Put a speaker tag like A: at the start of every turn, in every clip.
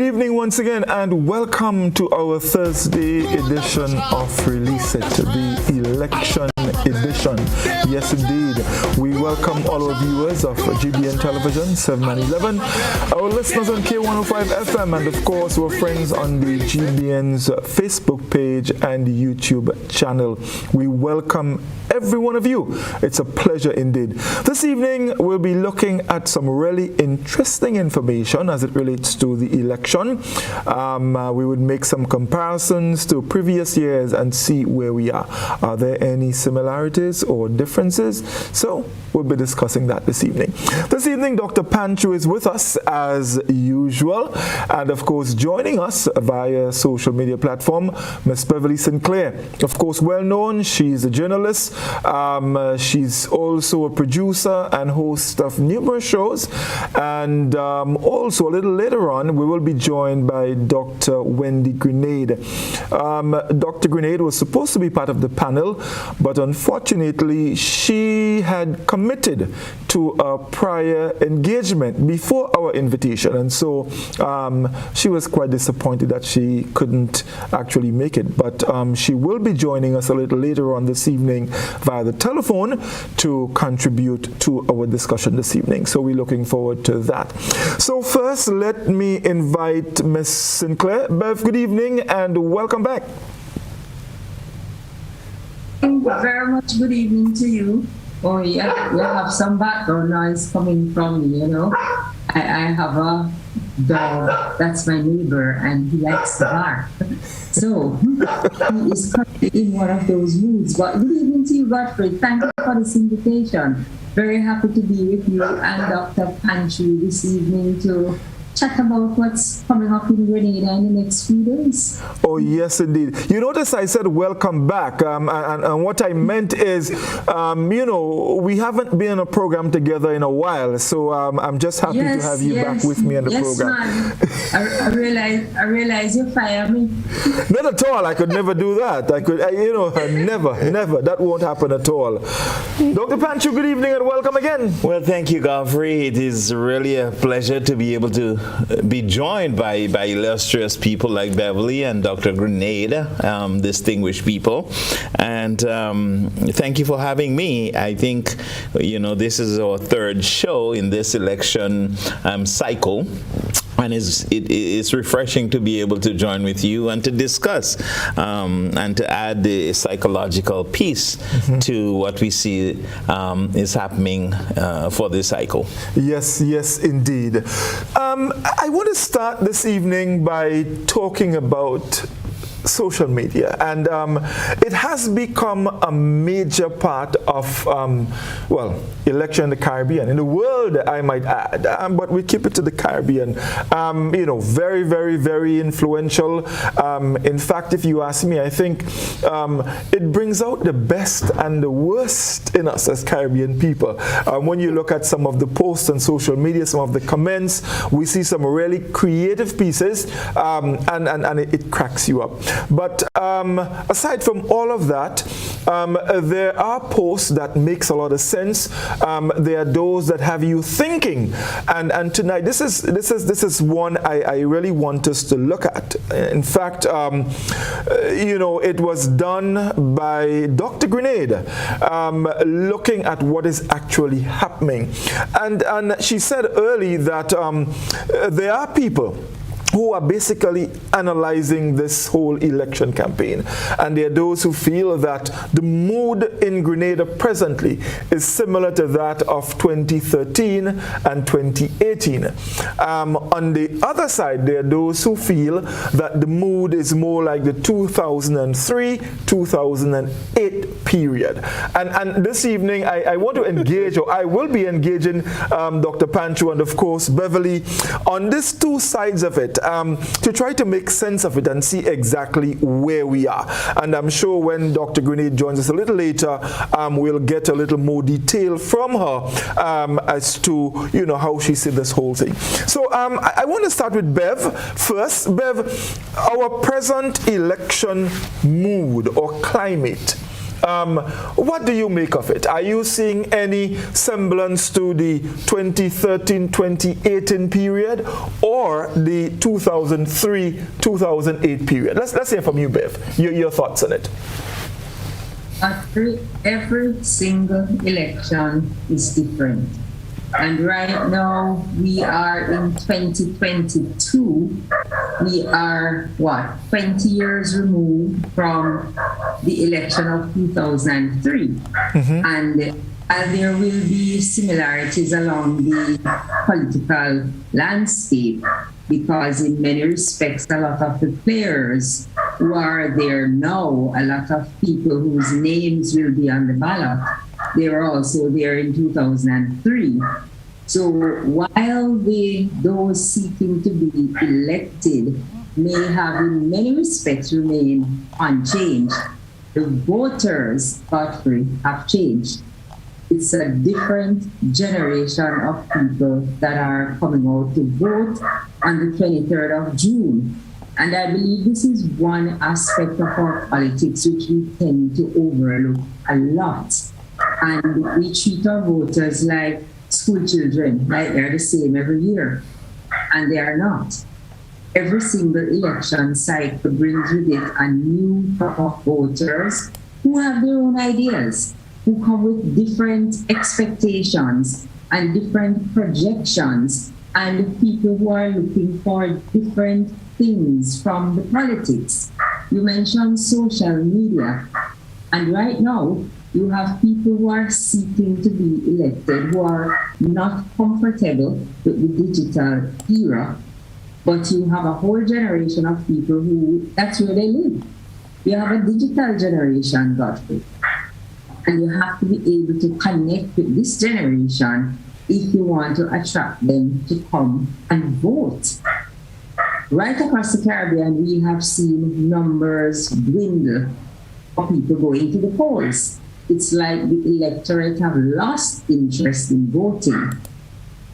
A: evening once again, and welcome to our Thursday edition of Release It, the election edition. Yes, indeed. We welcome all our viewers of GBN Television 711, our listeners on K105 FM, and of course our friends on the GBN's Facebook page and YouTube channel. We welcome every one of you. It's a pleasure indeed. This evening we'll be looking at some really interesting information as it relates to the election. We would make some comparisons to previous years and see where we are. Are there any similarities or differences? So we'll be discussing that this evening. This evening, Dr. Panchu is with us as usual, and of course joining us via social media platform, Miss Beverly Sinclair. Of course, well known, she's a journalist. She's also a producer and host of numerous shows, and also a little later on we will be joined by Dr. Wendy Grenade. Dr. Grenade was supposed to be part of the panel, but unfortunately she had committed to a prior engagement before our invitation, and so she was quite disappointed that she couldn't actually make it, but she will be joining us a little later on this evening via the telephone to contribute to our discussion this evening. So we're looking forward to that. So first, let me invite Miss Sinclair. Bev, good evening and welcome back.
B: Very much good evening to you. Oh yeah, you have some background noise coming from me, you know. I have a dog, that's my neighbor, and he likes to bark. So he is currently in one of those moods. But good evening to you, Godfrey. Thank you for this invitation. Very happy to be with you and Dr. Panchu this evening to chat about what's coming up in Grenada in the next few days.
A: Oh, yes, indeed. You notice I said welcome back, and what I meant is, you know, we haven't been in a program together in a while, so I'm just happy to have you back with me in the program.
B: I realize you fire me.
A: Not at all. I could never do that. You know, never. That won't happen at all. Dr. Panchu, good evening and welcome again.
C: Well, thank you, Godfrey. It is really a pleasure to be able to be joined by illustrious people like Beverly and Dr. Grenade, distinguished people. And thank you for having me. I think, you know, this is our third show in this election cycle. And it's refreshing to be able to join with you and to discuss and to add the psychological piece to what we see is happening for this cycle.
A: Yes, indeed. I want to start this evening by talking about social media, and it has become a major part of election in the Caribbean, in the world, I might add, but we keep it to the Caribbean. You know, very, very, very influential. In fact, if you ask me, I think it brings out the best and the worst in us as Caribbean people. When you look at some of the posts on social media, some of the comments, we see some really creative pieces, and it cracks you up. But aside from all of that, there are posts that makes a lot of sense. There are those that have you thinking, and tonight this is one I really want us to look at. In fact, you know, it was done by Dr. Grenade, looking at what is actually happening, and she said early that there are people who are basically analyzing this whole election campaign. And there are those who feel that the mood in Grenada presently is similar to that of 2013 and 2018. On the other side, there are those who feel that the mood is more like the 2003-2008 period. And this evening, I want to engage, or I will be engaging Dr. Panchu and of course Beverly on these two sides of it. To try to make sense of it and see exactly where we are. And I'm sure when Dr. Grenade joins us a little later, we'll get a little more detail from her as to, you know, how she sees this whole thing. So I want to start with Bev first. Bev, our present election mood or climate, What do you make of it? Are you seeing any semblance to the 2013-2018 period or the 2003-2008 period? Let's hear from you, Bev. Your thoughts on it.
B: Every single election is different. And right now, we are in 2022. We are, 20 years removed from the election of 2003. Mm-hmm. And there will be similarities along the political landscape because in many respects, a lot of the players who are there now, a lot of people whose names will be on the ballot, they were also there in 2003. So while those seeking to be elected may have in many respects remained unchanged, the voters, Godfrey, have changed. It's a different generation of people that are coming out to vote on the 23rd of June. And I believe this is one aspect of our politics which we tend to overlook a lot. And we treat our voters like school children, like they're the same every year. And they are not. Every single election cycle brings with it a new crop of voters who have their own ideas, who come with different expectations and different projections, and people who are looking for different things from the politics. You mentioned social media, and right now you have people who are seeking to be elected who are not comfortable with the digital era, but you have a whole generation of people who, that's where they live. You have a digital generation, Godfrey. And you have to be able to connect with this generation if you want to attract them to come and vote. Right across the Caribbean, we have seen numbers dwindle of people going to the polls. It's like the electorate have lost interest in voting.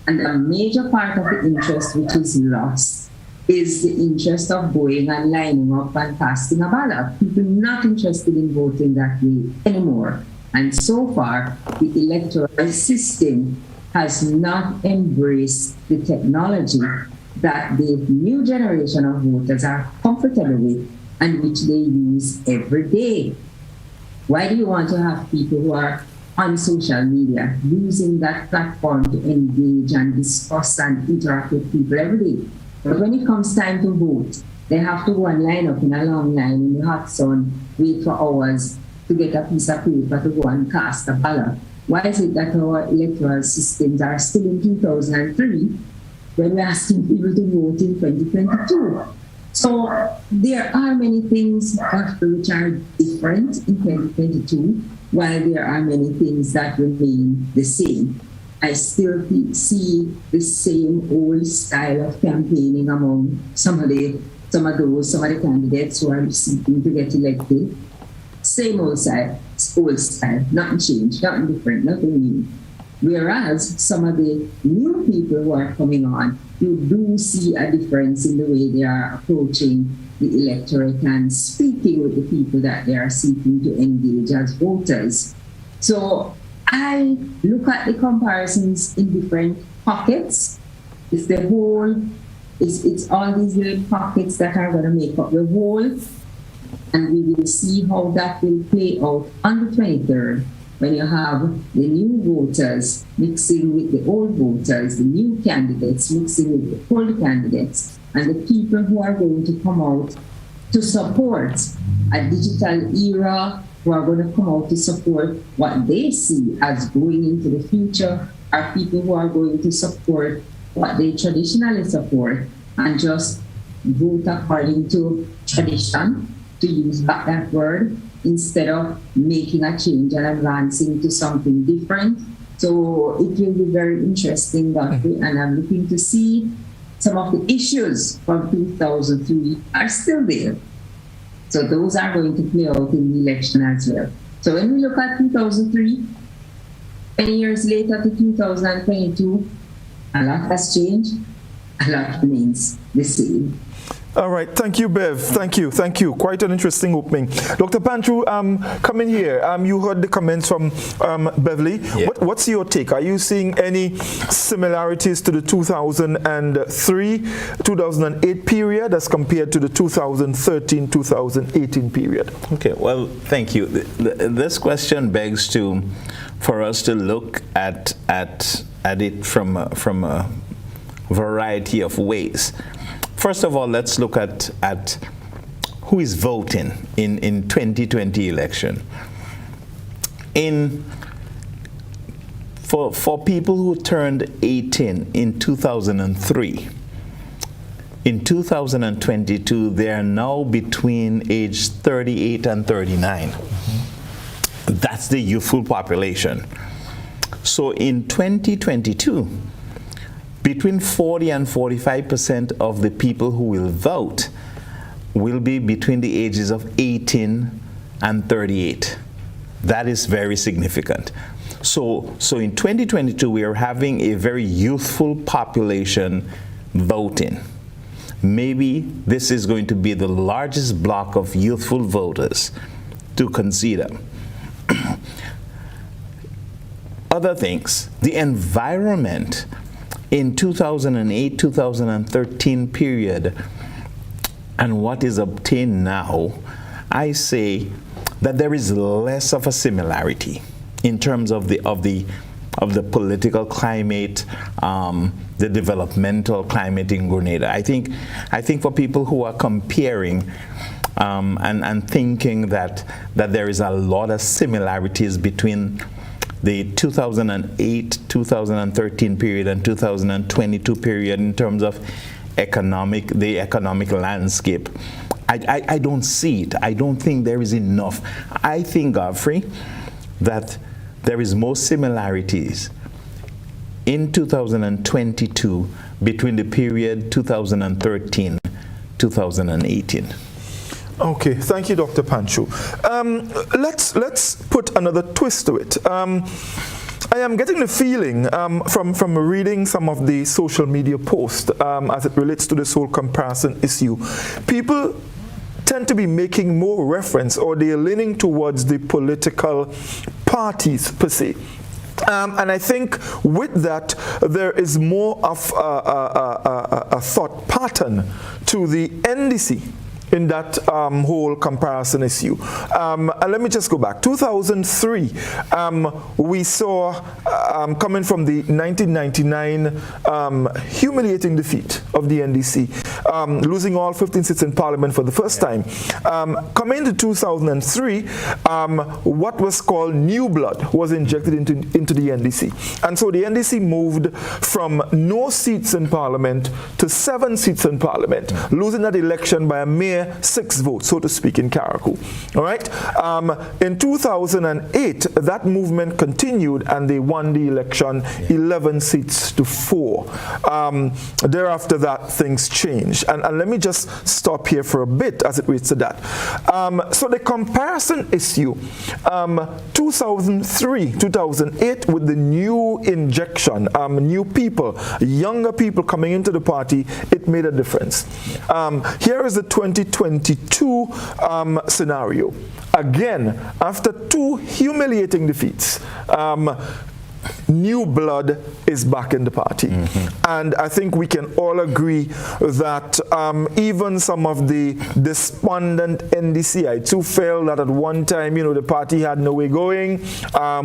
B: And a major part of the interest which is lost is the interest of going and lining up and casting a ballot. People not interested in voting that way anymore. And so far, the electoral system has not embraced the technology that the new generation of voters are comfortable with and which they use every day. Why do you want to have people who are on social media using that platform to engage and discuss and interact with people every day? But when it comes time to vote, they have to go and line up in a long line in the hot sun, wait for hours to get a piece of paper to go and cast a ballot. Why is it that our electoral systems are still in 2003 when we're asking people to vote in 2022? So there are many things which are different in 2022, while there are many things that remain the same. I still see the same old style of campaigning among some of the candidates who are seeking to get elected. Same old style, nothing changed, nothing different, nothing new. Whereas some of the new people who are coming on, you do see a difference in the way they are approaching the electorate and speaking with the people that they are seeking to engage as voters. So I look at the comparisons in different pockets. It's all these little pockets that are going to make up the whole. And we will see how that will play out on the 23rd when you have the new voters mixing with the old voters, the new candidates mixing with the old candidates, and the people who are going to come out to support a digital era, who are going to come out to support what they see as going into the future, are people who are going to support what they traditionally support and just vote according to tradition, to use back that word, instead of making a change and advancing to something different. So it will be very interesting, and I'm looking to see some of the issues from 2003 are still there. So those are going to play out in the election as well. So when we look at 2003, 10 years later to 2022, a lot has changed, a lot remains the same.
A: All right, thank you, Bev. Thank you. Quite an interesting opening. Dr. Panchu, come in here. You heard the comments from Beverly.
C: Yeah.
A: What's your take? Are you seeing any similarities to the 2003-2008 period as compared to the 2013-2018 period?
C: Okay, well, thank you. This question begs for us to look at it from a variety of ways. First of all, let's look at who is voting in 2020 election. For people who turned 18 in 2003, in 2022, they are now between age 38 and 39. Mm-hmm. That's the youthful population. So in 2022, between 40 and 45% of the people who will vote will be between the ages of 18 and 38. That is very significant. So in 2022, we are having a very youthful population voting. Maybe this is going to be the largest block of youthful voters to consider. Other things, the environment in 2008-2013 period and what is obtained now, I say that there is less of a similarity in terms of the political climate, the developmental climate in Grenada. I think for people who are comparing and thinking that there is a lot of similarities between the 2008-2013 period and 2022 period in terms of the economic landscape, I don't see it. I don't think there is enough. I think, Godfrey, that there is more similarities in 2022 between the period 2013-2018.
A: Okay, thank you, Dr. Panchu. Let's put another twist to it. I am getting the feeling from reading some of the social media posts as it relates to this whole comparison issue. People tend to be making more reference, or they are leaning towards the political parties per se. And I think with that, there is more of a thought pattern to the NDC in that whole comparison issue. And let me just go back. 2003, we saw, coming from the 1999 humiliating defeat of the NDC, losing all 15 seats in Parliament for the first time. Coming to 2003, what was called new blood was injected into the NDC. And so the NDC moved from no seats in Parliament to 7 seats in Parliament, losing that election by a mere 6 votes, so to speak, in Karakou. All right. In 2008, that movement continued, and they won the election 11 seats to 4. Thereafter, that things changed. And let me just stop here for a bit as it relates to that. So the comparison issue, 2003, 2008, with the new injection, new people, younger people coming into the party, it made a difference. Here is the 2022 scenario. Again, after 2 humiliating defeats, new blood is back in the party. Mm-hmm. And I think we can all agree that even some of the despondent NDCites who felt that at one time, the party had no way going,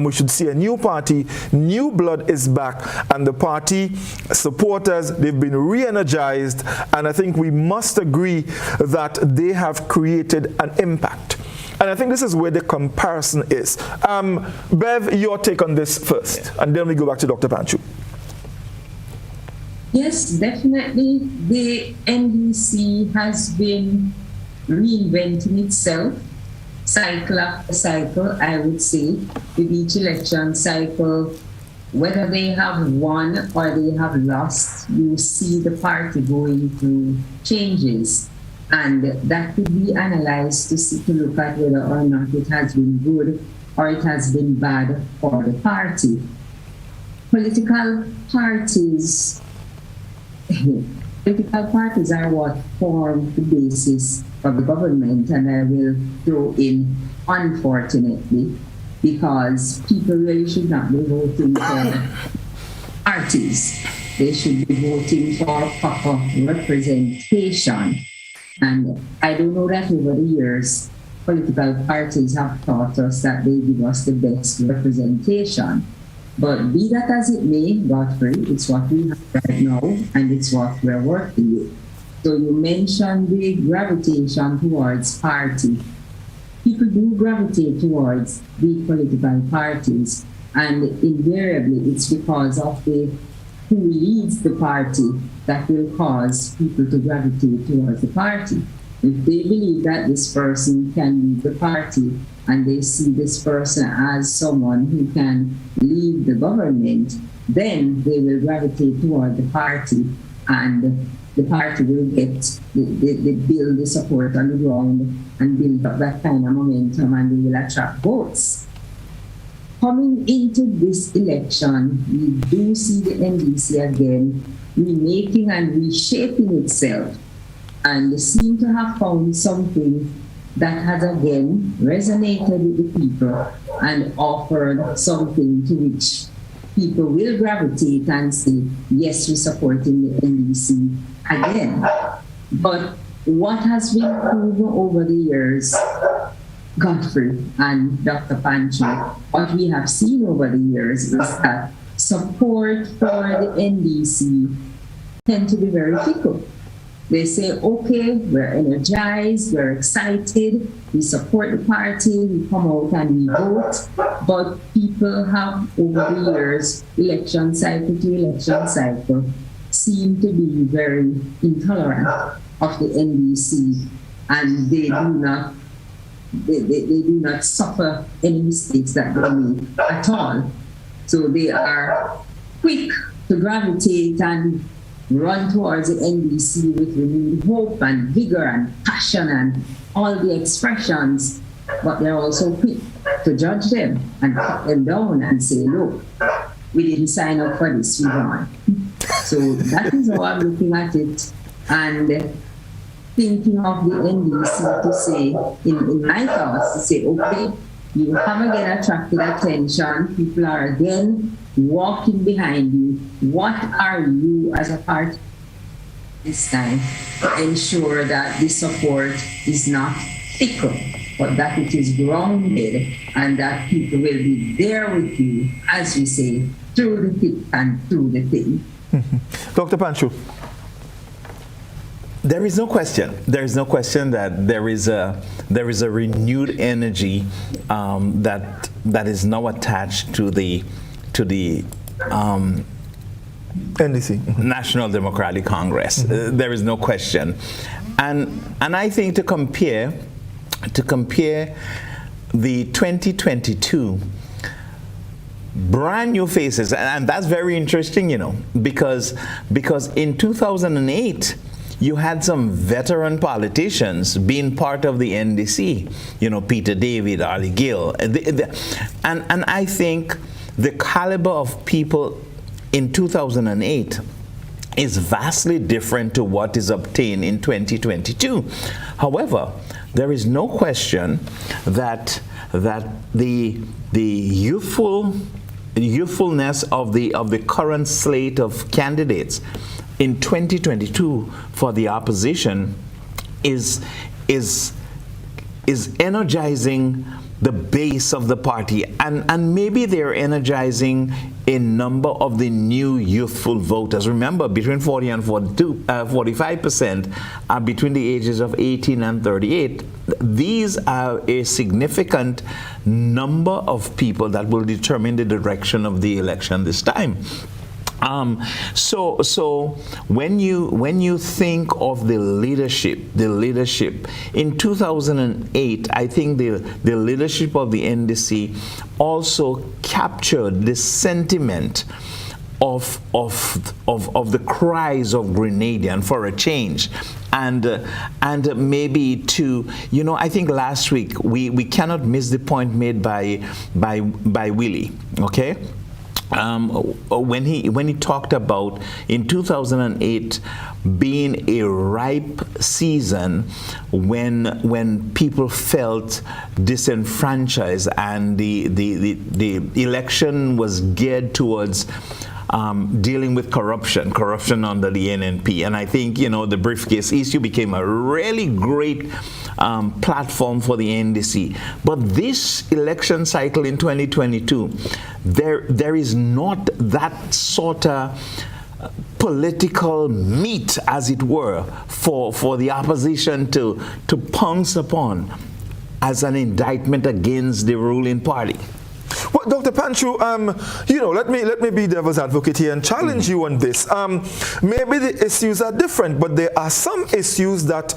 A: we should see a new party. New blood is back, and the party supporters, they've been re-energized, and I think we must agree that they have created an impact. And I think this is where the comparison is. Bev, your take on this first, and then we go back to Dr. Panchu.
B: Yes, definitely. The NDC has been reinventing itself, cycle after cycle, I would say, with each election cycle. Whether they have won or they have lost, you see the party going through changes. And that could be analyzed to look at whether or not it has been good or it has been bad for the party. Political parties, Political parties are what form the basis of the government, and I will throw in, unfortunately, because people really should not be voting for parties. They should be voting for proper representation. And I don't know that over the years, political parties have taught us that they give us the best representation. But be that as it may, Godfrey, it's what we have right now, and it's what we're working with. So you mentioned the gravitation towards party. People do gravitate towards the political parties, and invariably it's because of who leads the party that will cause people to gravitate towards the party. If they believe that this person can lead the party and they see this person as someone who can lead the government, then they will gravitate toward the party, and the party will get, they build the support on the ground and build up that kind of momentum, and they will attract votes. Coming into this election, we do see the NDC again remaking and reshaping itself, and seem to have found something that has again resonated with the people and offered something to which people will gravitate and say, yes, we're supporting the NDC again. But what has been proven over the years, Godfrey and Dr. Pancho, what we have seen over the years is that support for the NDC tend to be very fickle. They say, okay, we're energized, we're excited, we support the party, we come out and we vote, but people have over the years, election cycle to election cycle, seem to be very intolerant of the NDC, and they do not suffer any mistakes that they make at all. So they are quick to gravitate and run towards the NDC with renewed hope and vigor and passion and all the expressions, but they're also quick to judge them and cut them down and say, look, we didn't sign up for this, we won. So that is how I'm looking at it, and thinking of the NDC to say, in my thoughts, to say, okay, you have again attracted attention, people are again walking behind you. What are you as a party this time to ensure that the support is not fickle, but that it is grounded and that people will be there with you, as we say, through the thick and through the thin?
A: Dr. Pancho.
C: There is no question. There is no question that there is a renewed energy that is now attached to the
A: NDC,
C: National Democratic Congress. There is no question, and I think to compare the 2022 brand new faces, and that's very interesting, because in 2008. You had some veteran politicians being part of the NDC, Peter David, Ali Gill. And I think the caliber of people in 2008 is vastly different to what is obtained in 2022. However, there is no question that the youthfulness of the current slate of candidates in 2022 for the opposition is energizing the base of the party, and maybe they're energizing a number of the new youthful voters. Remember, between 40 and 45% are between the ages of 18 and 38. These are a significant number of people that will determine the direction of the election this time. So when you think of the leadership in 2008, I think the leadership of the NDC also captured the sentiment of the cries of Grenadian for a change. And maybe to, I think last week we cannot miss the point made by Willie, okay? when he talked about in 2008 being a ripe season when people felt disenfranchised and the election was geared towards dealing with corruption under the NNP. And I think, the briefcase issue became a really great platform for the NDC. But this election cycle in 2022, there is not that sort of political meat, as it were, for the opposition to pounce upon as an indictment against the ruling party.
A: Well, Dr. Panchu, let me be devil's advocate here and challenge you on this. Maybe the issues are different, but there are some issues that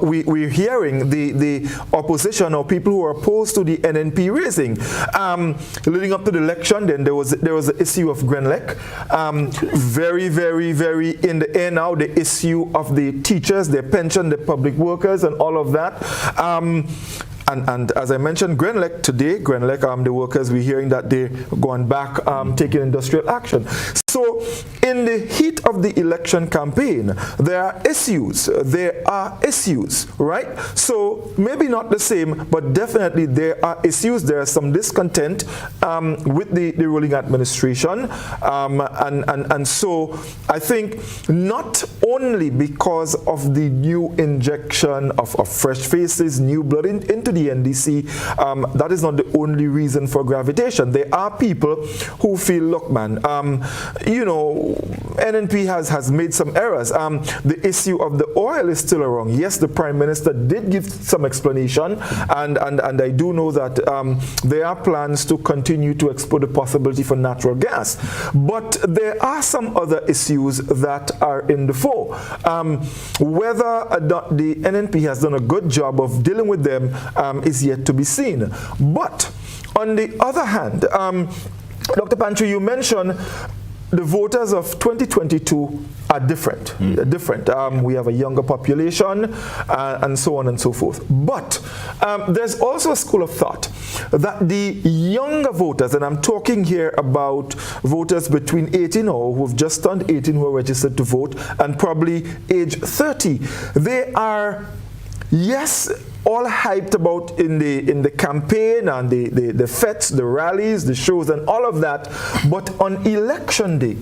A: we're hearing the opposition or people who are opposed to the NNP raising. Leading up to the election, then there was the issue of Grenlec. Very, very, very in the air now, the issue of the teachers, their pension, the public workers, and all of that. And as I mentioned, Grenlec, the workers, we're hearing that they're going back, taking industrial action. So in the heat of the election campaign, there are issues, right? So maybe not the same, but definitely there are issues. There is some discontent with the ruling administration. And so I think not only because of the new injection of fresh faces, new blood into the NDC, that is not the only reason for gravitation. There are people who feel, look, man, NNP has made some errors. The issue of the oil is still wrong. Yes, the Prime Minister did give some explanation, and I do know that there are plans to continue to explore the possibility for natural gas. But there are some other issues that are in the fore. Whether the NNP has done a good job of dealing with them is yet to be seen. But on the other hand, Dr. Panchu, you mentioned the voters of 2022 are different. We have a younger population and so on and so forth. But there's also a school of thought that the younger voters, and I'm talking here about voters between 18 or who've just turned 18 who are registered to vote and probably age 30, they are, yes, all hyped about in the campaign and the fetes, the rallies, the shows and all of that, but on election day,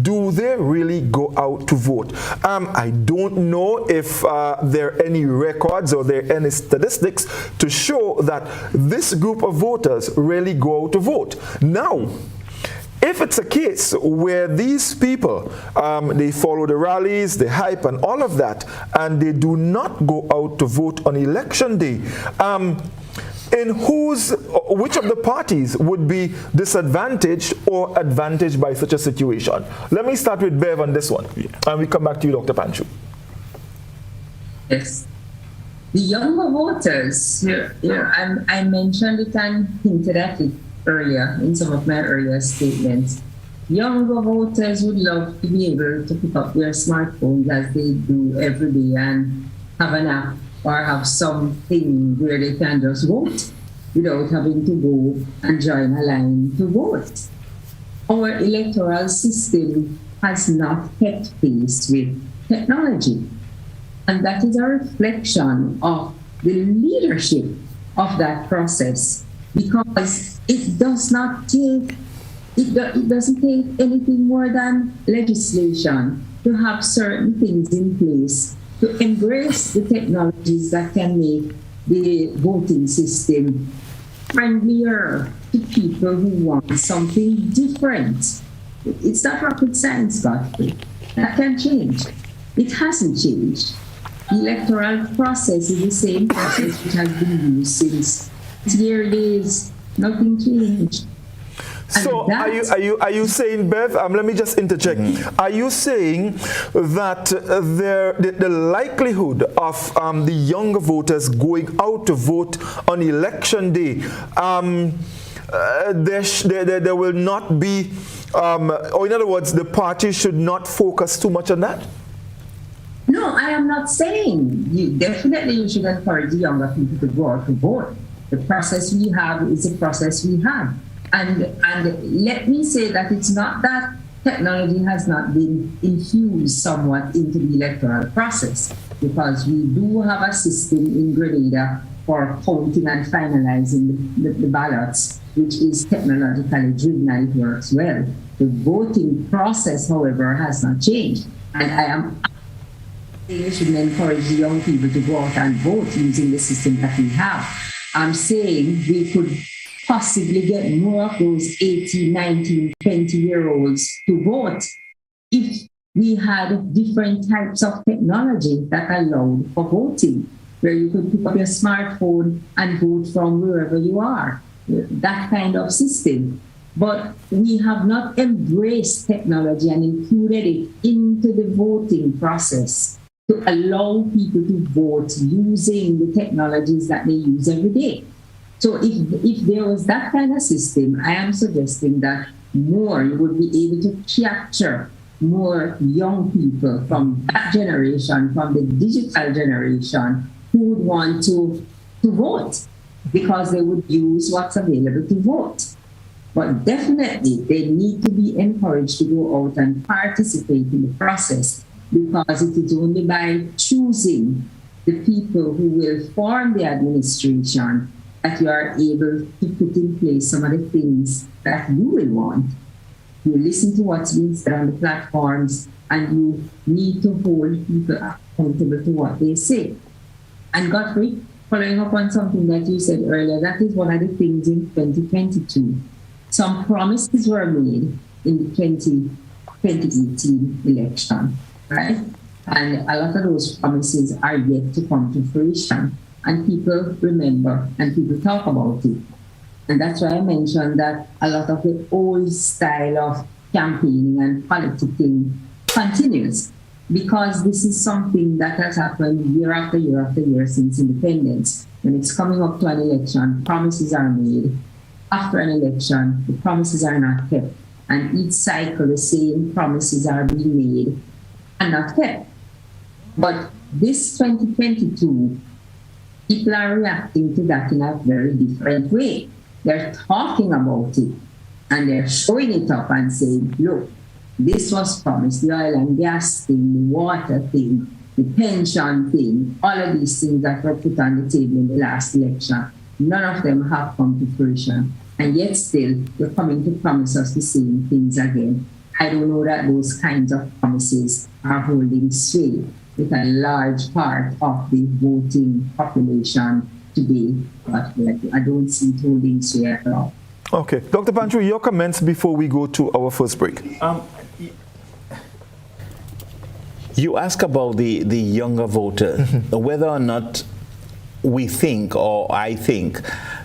A: do they really go out to vote? I don't know if there are any records or there are any statistics to show that this group of voters really go out to vote. Now, if it's a case where these people, they follow the rallies, the hype and all of that, and they do not go out to vote on election day, which of the parties would be disadvantaged or advantaged by such a situation? Let me start with Bev on this one, and we come back to you, Dr. Panchu.
B: Yes. The younger voters, I mentioned it and hinted at it earlier in some of my earlier statements. Younger voters would love to be able to pick up their smartphones as they do every day and have an app or have something where they can just vote without having to go and join a line to vote. Our electoral system has not kept pace with technology. And that is a reflection of the leadership of that process, because it doesn't take anything more than legislation to have certain things in place to embrace the technologies that can make the voting system friendlier to people who want something different. It's not rocket science, Godfrey. That can change. It hasn't changed. The electoral process is the same process which has been used since their days. Nothing changed.
A: So are you saying, Bev, let me just interject. Are you saying that the likelihood of the younger voters going out to vote on election day, there will not be, or in other words, the party should not focus too much on that?
B: No, I am not saying. You should encourage the younger people to go out to vote. The process we have is the process we have. And let me say that it's not that technology has not been infused somewhat into the electoral process, because we do have a system in Grenada for counting and finalizing the ballots, which is technologically driven and it works well. The voting process, however, has not changed. And I am saying we should encourage the young people to go out and vote using the system that we have. I'm saying we could possibly get more of those 18, 19, 20-year-olds to vote if we had different types of technology that allowed for voting, where you could pick up your smartphone and vote from wherever you are, that kind of system. But we have not embraced technology and included it into the voting process to allow people to vote using the technologies that they use every day. So if there was that kind of system, I am suggesting that more, you would be able to capture more young people from that generation, from the digital generation, who would want to vote, because they would use what's available to vote. But definitely, they need to be encouraged to go out and participate in the process, because it is only by choosing the people who will form the administration that you are able to put in place some of the things that you will want. You listen to what's being said on the platforms, and you need to hold people accountable to what they say. And Godfrey, following up on something that you said earlier, that is one of the things in 2022. Some promises were made in the 2018 election, right? And a lot of those promises are yet to come to fruition. And people remember and people talk about it. And that's why I mentioned that a lot of the old style of campaigning and politicking continues, because this is something that has happened year after year after year since independence. When it's coming up to an election, promises are made. After an election, the promises are not kept. And each cycle, the same promises are being made and not kept. But this 2022, people are reacting to that in a very different way. They're talking about it and they're showing it up and saying, look, this was promised, the oil and gas thing, the water thing, the pension thing, all of these things that were put on the table in the last election. None of them have come to fruition. And yet still, they're coming to promise us the same things again. I don't know that those kinds of promises are holding sway with a large part of the voting population today, but I don't see it holding sway at all.
A: Okay. Dr. Pantry, your comments before we go to our first break.
C: You ask about the younger voter, whether or not we think, or I think,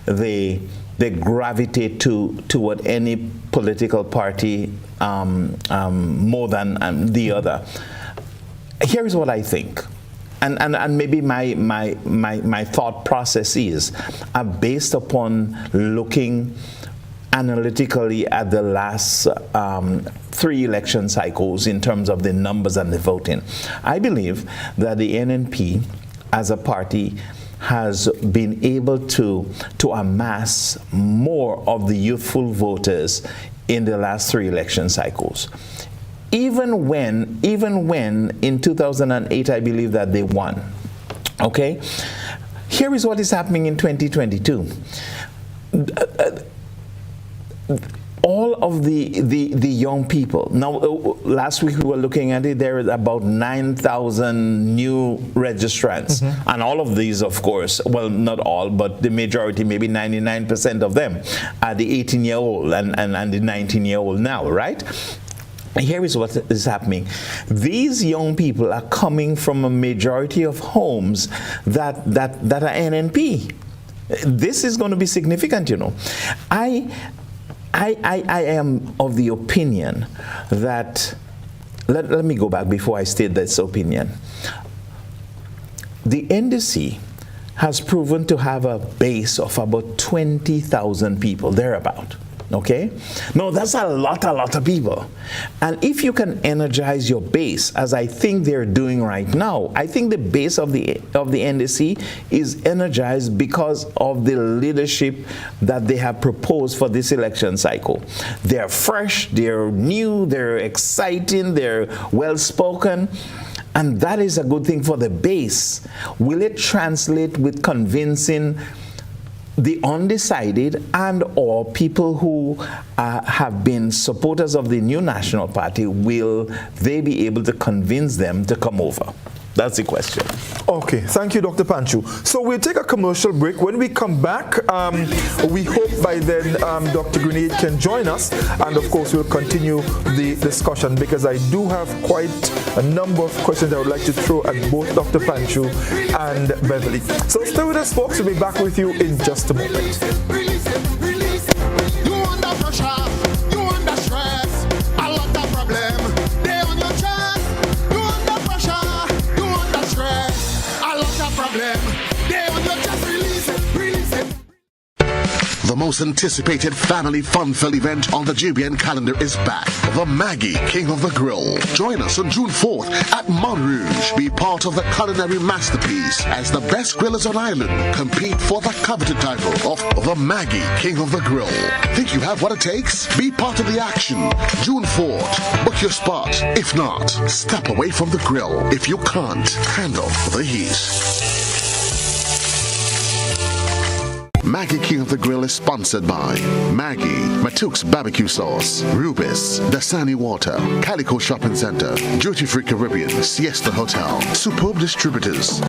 C: they gravitate toward any political party more than the other. Here is what I think, and maybe my thought process is based upon looking analytically at the last 3 election cycles in terms of the numbers and the voting. I believe that the NNP as a party has been able to amass more of the youthful voters in the last 3 election cycles. Even when in 2008 I believe that they won. Okay? Here is what is happening in 2022. All of the young people. Now, last week we were looking at it, there is about 9,000 new registrants. And all of these, of course, well, not all, but the majority, maybe 99% of them, are the 18-year-old and the 19-year-old now, right? Here is what is happening. These young people are coming from a majority of homes that are NNP. This is going to be significant, you know. I am of the opinion that, let me go back before I state this opinion. The NDC has proven to have a base of about 20,000 people, thereabout. Okay? No, that's a lot of people. And if you can energize your base, as I think they're doing right now, I think the base of the NDC is energized because of the leadership that they have proposed for this election cycle. They're fresh, they're new, they're exciting, they're well-spoken. And that is a good thing for the base. Will it translate with convincing the undecided and or people who have been supporters of the new National Party? Will they be able to convince them to come over? That's the question.
A: Okay, thank you, Dr. Panchu. So we'll take a commercial break. When we come back, we hope by then Dr. Grenade can join us, and of course we'll continue the discussion, because I do have quite a number of questions I would like to throw at both Dr. Panchu and Beverly. So stay with us, folks. We'll be back with you in just a moment.
D: The most anticipated family fun-filled event on the GBN calendar is back. The Maggie King of the Grill. Join us on June 4th at Montrouge. Be part of the culinary masterpiece as the best grillers on island compete for the coveted title of the Maggie King of the Grill. Think you have what it takes? Be part of the action. June 4th. Book your spot. If not, step away from the grill. If you can't handle the heat. Maggie King of the Grill is sponsored by Maggie, Matuk's Barbecue Sauce, Rubis, Dasani Water, Calico Shopping Center, Duty Free Caribbean, Siesta Hotel, Superb Distributors.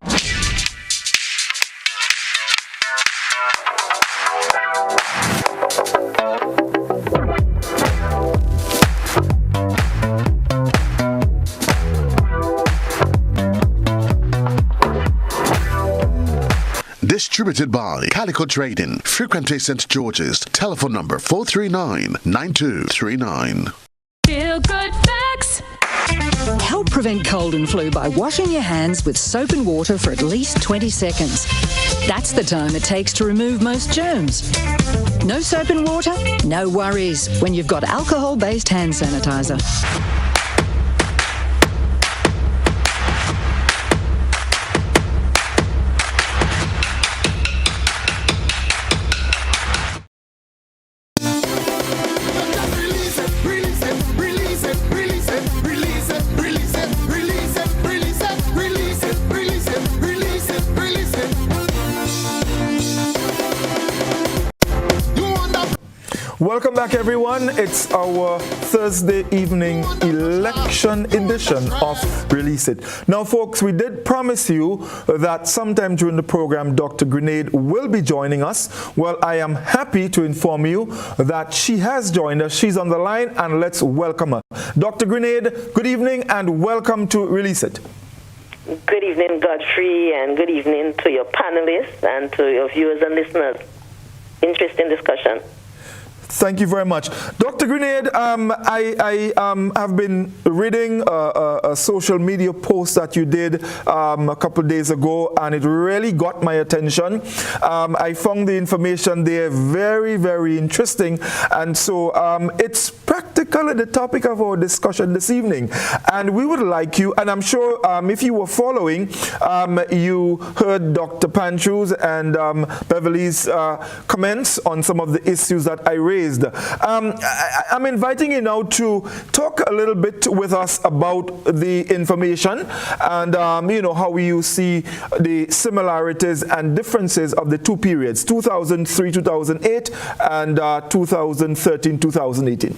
D: Distributed by Calico Trading, Frequency St. George's, telephone number 439-9239.
E: Feel good facts. Help prevent cold and flu by washing your hands with soap and water for at least 20 seconds. That's the time it takes to remove most germs. No soap and water? No worries when you've got alcohol-based hand sanitizer.
A: Welcome back, everyone. It's our Thursday evening election edition of Release It. Now, folks, we did promise you that sometime during the program, Dr. Grenade will be joining us. Well, I am happy to inform you that she has joined us. She's on the line, and let's welcome her. Dr. Grenade, good evening and welcome to Release It.
F: Good evening, Godfrey, and good evening to your panelists and to your viewers and listeners. Interesting discussion.
A: Thank you very much. Dr. Grenade, I have been reading a social media post that you did a couple of days ago, and it really got my attention. I found the information there very, very interesting, and so it's practically the topic of our discussion this evening. And we would like you, and I'm sure if you were following, you heard Dr. Panchu's and Beverly's comments on some of the issues that I raised. I'm inviting you now to talk a little bit with us about the information and how you see the similarities and differences of the two periods, 2003-2008 and 2013-2018.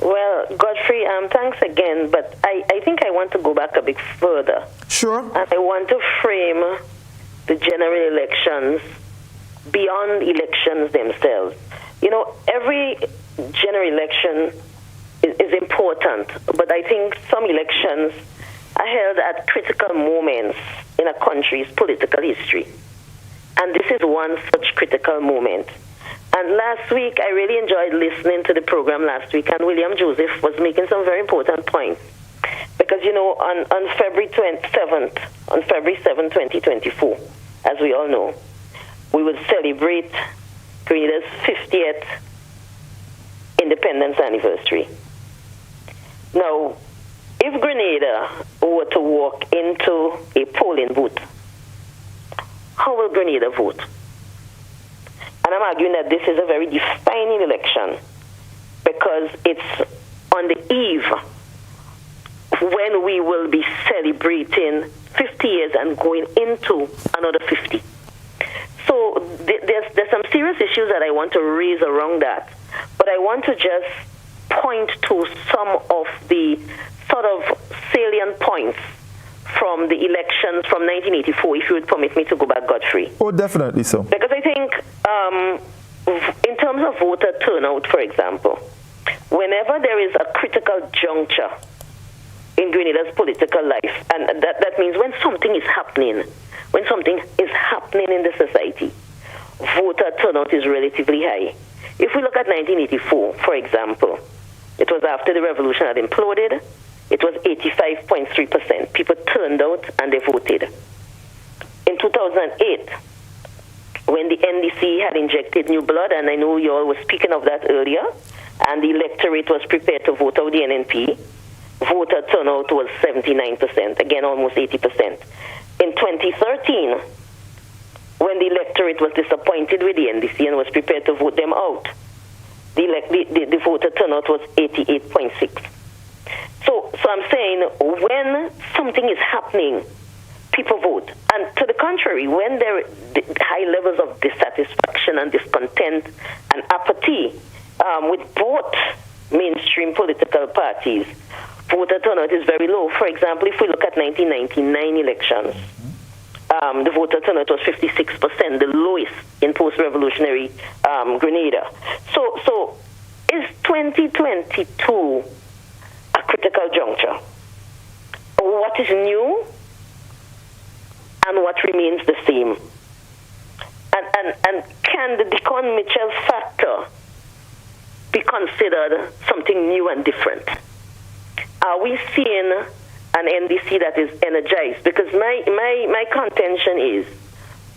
F: Well, Godfrey, thanks again, but I think I want to go back a bit further.
A: Sure.
F: And I want to frame the general elections beyond elections themselves. Every general election is important, but I think some elections are held at critical moments in a country's political history. And this is one such critical moment. And last week, I really enjoyed listening to the program last week, and William Joseph was making some very important points. Because, on February 7th, 2024, as we all know, we will celebrate Grenada's 50th independence anniversary. Now, if Grenada were to walk into a polling booth, how will Grenada vote? And I'm arguing that this is a very defining election because it's on the eve when we will be celebrating 50 years and going into another 50. So there's some serious issues that I want to raise around that, but I want to just point to some of the sort of salient points from the elections from 1984, if you would permit me to go back, Godfrey.
A: Oh, definitely so.
F: Because I think in terms of voter turnout, for example, whenever there is a critical juncture in Grenada's political life, and that means when something is happening in the society, voter turnout is relatively high. If we look at 1984, for example, it was after the revolution had imploded. It was 85.3%. People turned out and they voted. In 2008, when the NDC had injected new blood, and I know you all were speaking of that earlier, and the electorate was prepared to vote out the NNP, voter turnout was 79%, again almost 80%. In 2013, when the electorate was disappointed with the NDC and was prepared to vote them out, the voter turnout was 88.6%. So I'm saying when something is happening, people vote. And to the contrary, when there are high levels of dissatisfaction and discontent and apathy with both mainstream political parties, voter turnout is very low. For example, if we look at 1999 elections, the voter turnout was 56%, the lowest in post-revolutionary Grenada. So is 2022 a critical juncture? What is new and what remains the same? And can the Deacon Mitchell factor be considered something new and different? Are we seeing an NDC that is energized? Because my contention is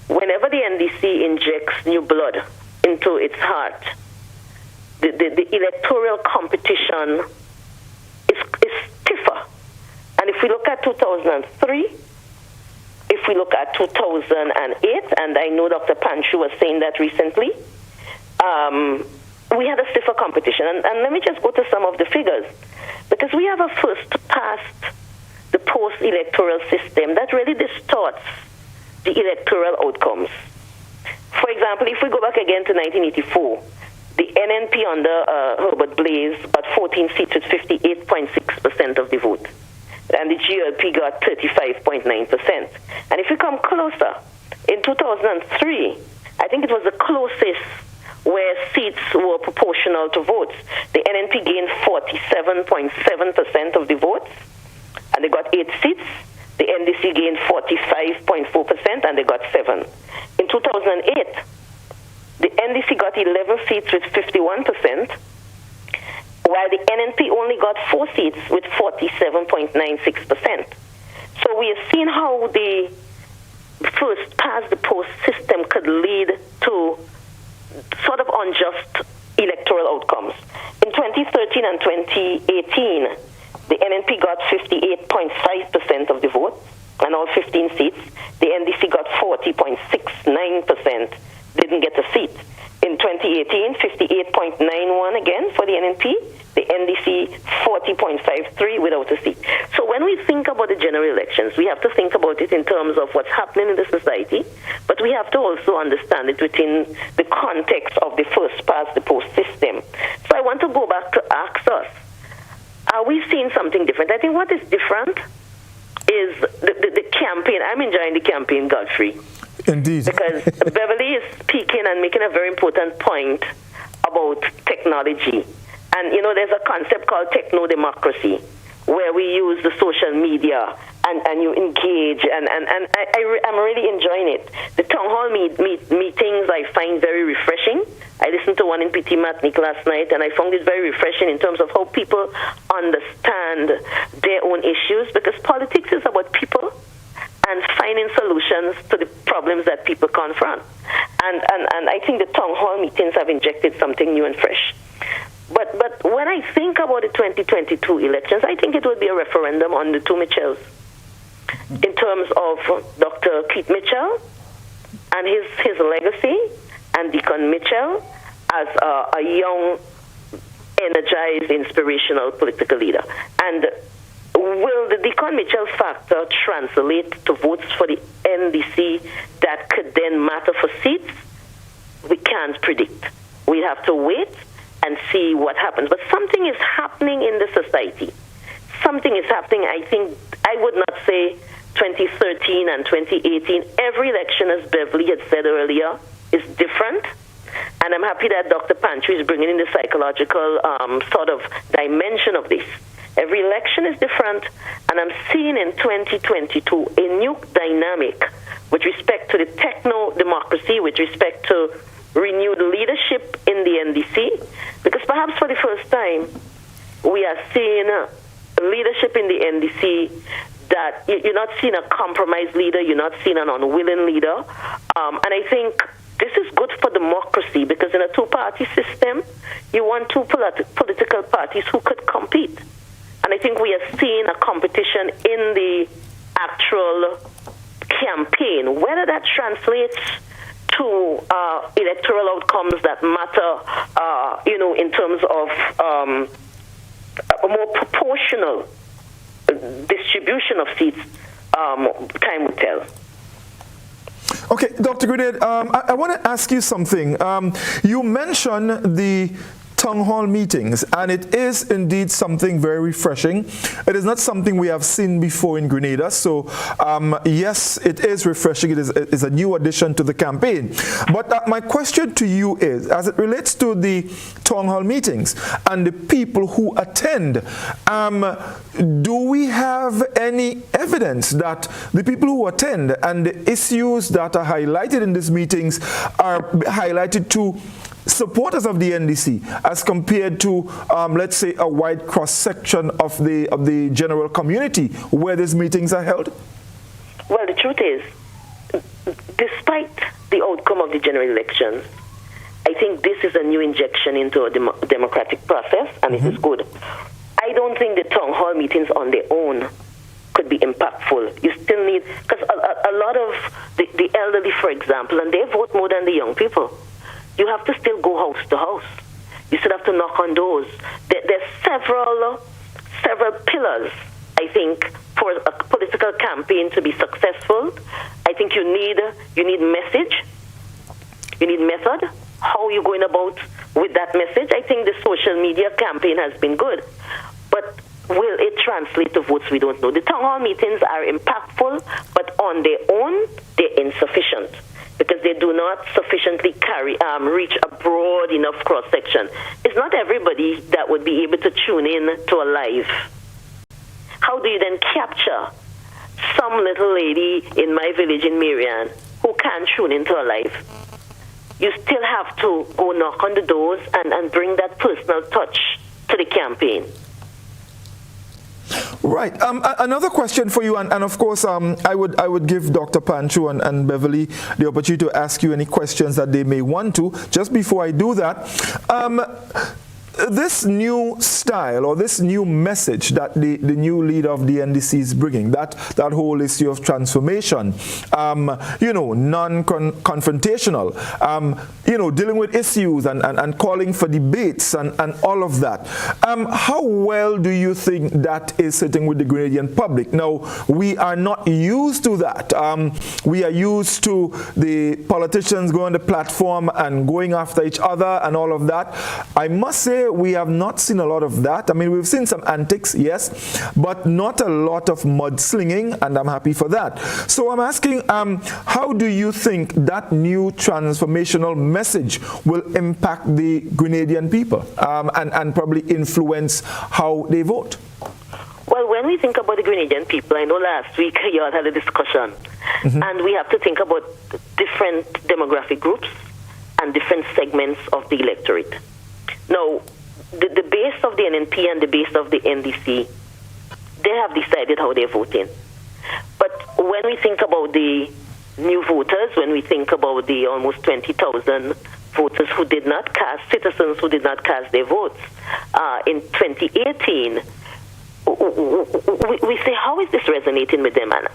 F: whenever the NDC injects new blood into its heart, the electoral competition is stiffer. And if we look at 2003, if we look at 2008, and I know Dr. Panchu was saying that recently, we had a stiffer competition. And let me just go to some of the figures. Because we have a first past the post-electoral system that really distorts the electoral outcomes. For example, if we go back again to 1984, the NNP under Herbert Blaise got 14 seats with 58.6% of the vote. And the GLP got 35.9%. And if we come closer, in 2003, I think it was the closest where seats were proportional to votes. The NNP gained 47.7% of the votes, and they got 8 seats. The NDC gained 45.4%, and they got 7. In 2008, the NDC got 11 seats with 51%, while the NNP only got 4 seats with 47.96%. So we have seen how the first past the post system could lead to sort of unjust electoral outcomes. In 2013 and 2018, the NNP got 58.5% of the vote and all 15 seats. The NDC got 40.69%, didn't get a seat. In 2018, 58.91 again for the NNP. The NDC 40.53 without a seat. So when we think about the general elections, we have to think about it in terms of what's happening in the society, but we have to also understand it within the context of the first past the post system. So I want to go back to ask us, are we seeing something different? I think what is different is the campaign. I'm enjoying the campaign, Godfrey.
A: Indeed.
F: Because Beverly is speaking and making a very important point about technology. And, you know, there's a concept called techno-democracy, where we use the social media and you engage, and I'm really enjoying it. The town hall meetings I find very refreshing. I listened to one in PT Matnik last night, and I found it very refreshing in terms of how people understand their own issues, because politics is about people and finding solutions to the problems that people confront. And I think the town hall meetings have injected something new and fresh. But when I think about the 2022 elections, I think it would be a referendum on the two Mitchells. In terms of Dr. Keith Mitchell and his legacy, and Deacon Mitchell as a young, energized, inspirational political leader. And will the Deacon Mitchell factor translate to votes for the NDC that could then matter for seats? We can't predict. We have to wait and see what happens. But something is happening in the society. Something is happening. I think I would not say 2013 and 2018. Every election, as Beverly had said earlier, is different. And I'm happy that Dr. Pantry is bringing in the psychological sort of dimension of this. Every election is different, and I'm seeing in 2022 a new dynamic with respect to the techno-democracy, with respect to renewed leadership in the NDC, because perhaps for the first time, we are seeing leadership in the NDC that you're not seeing a compromised leader, you're not seeing an unwilling leader, and I think this is good for democracy, because in a two-party system, you want two political parties who could compete. And I think we are seeing a competition in the actual campaign. Whether that translates to electoral outcomes that matter, in terms of a more proportional distribution of seats, time will tell.
A: Okay, Dr. Grenade, I want to ask you something. You mentioned the town hall meetings, and it is indeed something very refreshing. It is not something we have seen before in Grenada, so yes, it is refreshing. It is a new addition to the campaign. But my question to you is, as it relates to the town hall meetings and the people who attend, do we have any evidence that the people who attend and the issues that are highlighted in these meetings are highlighted to supporters of the NDC as compared to, let's say, a wide cross-section of the general community where these meetings are held?
F: Well, the truth is, despite the outcome of the general elections, I think this is a new injection into a democratic process, and it is good. I don't think the town hall meetings on their own could be impactful. You still need, because a lot of the elderly, for example, and they vote more than the young people. You have to still go house to house. You still have to knock on doors. There's several pillars, I think, for a political campaign to be successful. I think you need message, you need method. How are you going about with that message? I think the social media campaign has been good, but will it translate to votes? We don't know. The town hall meetings are impactful, but on their own, they're insufficient, because they do not sufficiently reach a broad enough cross-section. It's not everybody that would be able to tune in to a live. How do you then capture some little lady in my village in Marianne who can't tune into a live? You still have to go knock on the doors and bring that personal touch to the campaign.
A: Right. Another question for you, and of course, I would give Dr. Pancho and Beverly the opportunity to ask you any questions that they may want to. Just before I do that, this new style or this new message that the new leader of the NDC is bringing, that whole issue of transformation, non-confrontational, dealing with issues and calling for debates and all of that. How well do you think that is sitting with the Grenadian public? Now, we are not used to that. We are used to the politicians going on the platform and going after each other and all of that. I must say, we have not seen a lot of that. I mean, we've seen some antics, yes, but not a lot of mudslinging, and I'm happy for that. So I'm asking, how do you think that new transformational message will impact the Grenadian people and probably influence how they vote?
F: Well, when we think about the Grenadian people, I know last week you all had a discussion, and we have to think about different demographic groups and different segments of the electorate. Now, the base of the NNP and the base of the NDC, they have decided how they're voting. But when we think about the new voters, when we think about the almost 20,000 voters who did not cast, citizens who did not cast their votes in 2018, we say, how is this resonating with them? And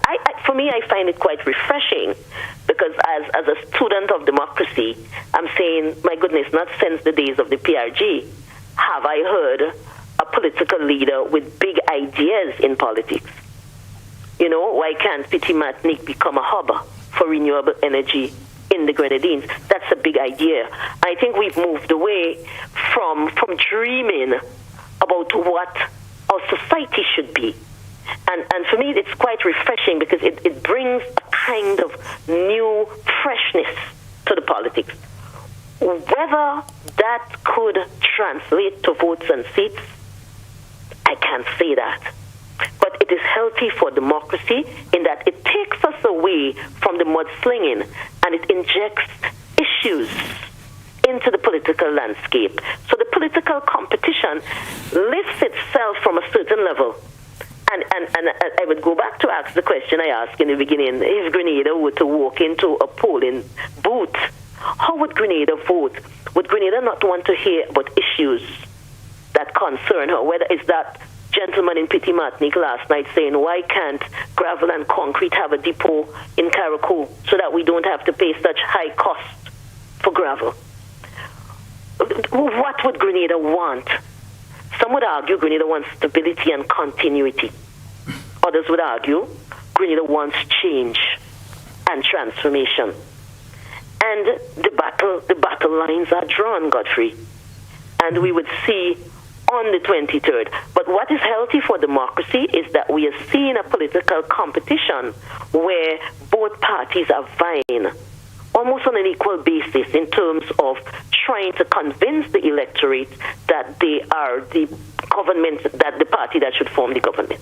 F: for me, I find it quite refreshing, because as a student of democracy, I'm saying, my goodness, not since the days of the PRG have I heard a political leader with big ideas in politics. You know, why can't Petit Martinique become a hub for renewable energy in the Grenadines? That's a big idea. I think we've moved away from dreaming about what our society should be. And for me, it's quite refreshing, because it brings a kind of new freshness to the politics. Whether that could translate to votes and seats, I can't say that. But it is healthy for democracy in that it takes us away from the mudslinging and it injects issues into the political landscape. So the political competition lifts itself from a certain level. And I would go back to ask the question I asked in the beginning. If Grenada were to walk into a polling booth, how would Grenada vote? Would Grenada not want to hear about issues that concern her? Whether it's that gentleman in Petit Martinique last night saying, why can't gravel and concrete have a depot in Carriacou so that we don't have to pay such high cost for gravel? What would Grenada want? Some would argue Grenada wants stability and continuity. Others would argue Grenada wants change and transformation. And the battle lines are drawn, Godfrey. And we would see on the 23rd. But what is healthy for democracy is that we are seeing a political competition where both parties are vying almost on an equal basis in terms of trying to convince the electorate that they are the government, that the party that should form the government.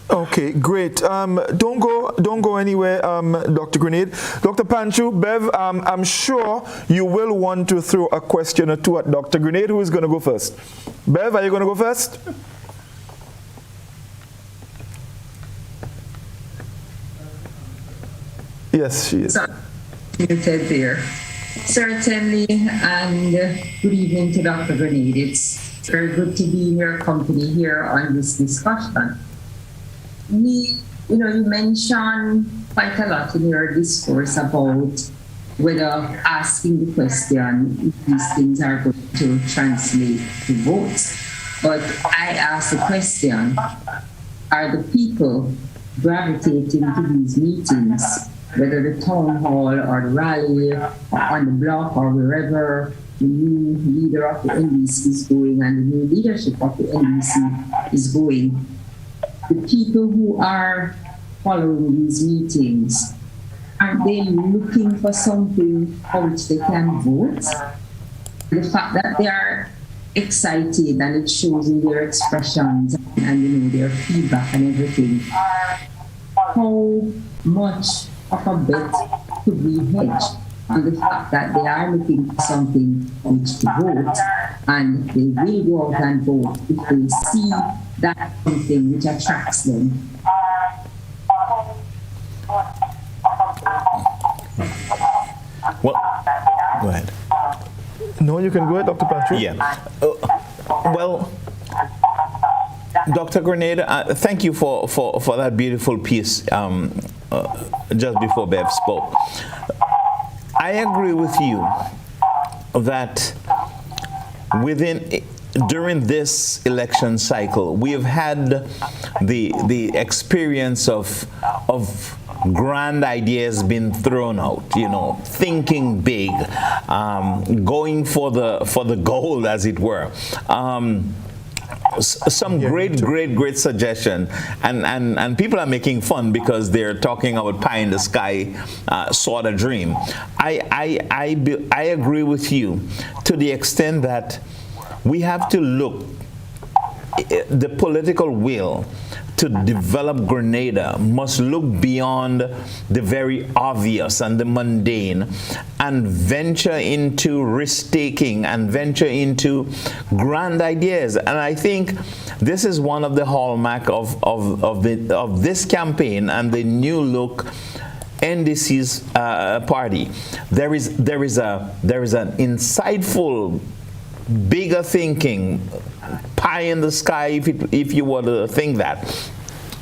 A: Okay, great. Don't go anywhere, Dr. Grenade. Dr. Panchu, Bev, I'm sure you will want to throw a question or two at Dr. Grenade. Who is going to go first? Bev, are you going to go first? Yes, she is.
B: Muted there. Certainly, and good evening to Dr. Grenade. It's very good to be in your company here on this discussion. You mentioned quite a lot in your discourse about whether asking the question if these things are going to translate to votes. But I ask the question, are the people gravitating to these meetings, whether the town hall or the rally or on the block or wherever the new leader of the NDC is going and the new leadership of the NDC is going, the people who are following these meetings, are they looking for something for which they can vote? The fact that they are excited and it shows in their expressions and their feedback and everything, how much of a bet could we hedge on the fact that they are looking for something which to vote, and they will go out and vote if they see that something which attracts them?
C: Well, go ahead.
A: No, you can go ahead, Dr. Patrick.
C: Yeah. Well, Dr. Grenade, thank you for that beautiful piece just before Bev spoke. I agree with you that during this election cycle, we have had the experience of grand ideas being thrown out, thinking big, going for the goal, as it were. Some great suggestion, and people are making fun because they're talking about pie in the sky sort of dream. I agree with you to the extent that we have to look the political will to develop Grenada must look beyond the very obvious and the mundane and venture into risk-taking and venture into grand ideas. And I think this is one of the hallmark of this campaign and the new look NDC's party, there is an insightful, bigger thinking, pie in the sky, if you were to think that,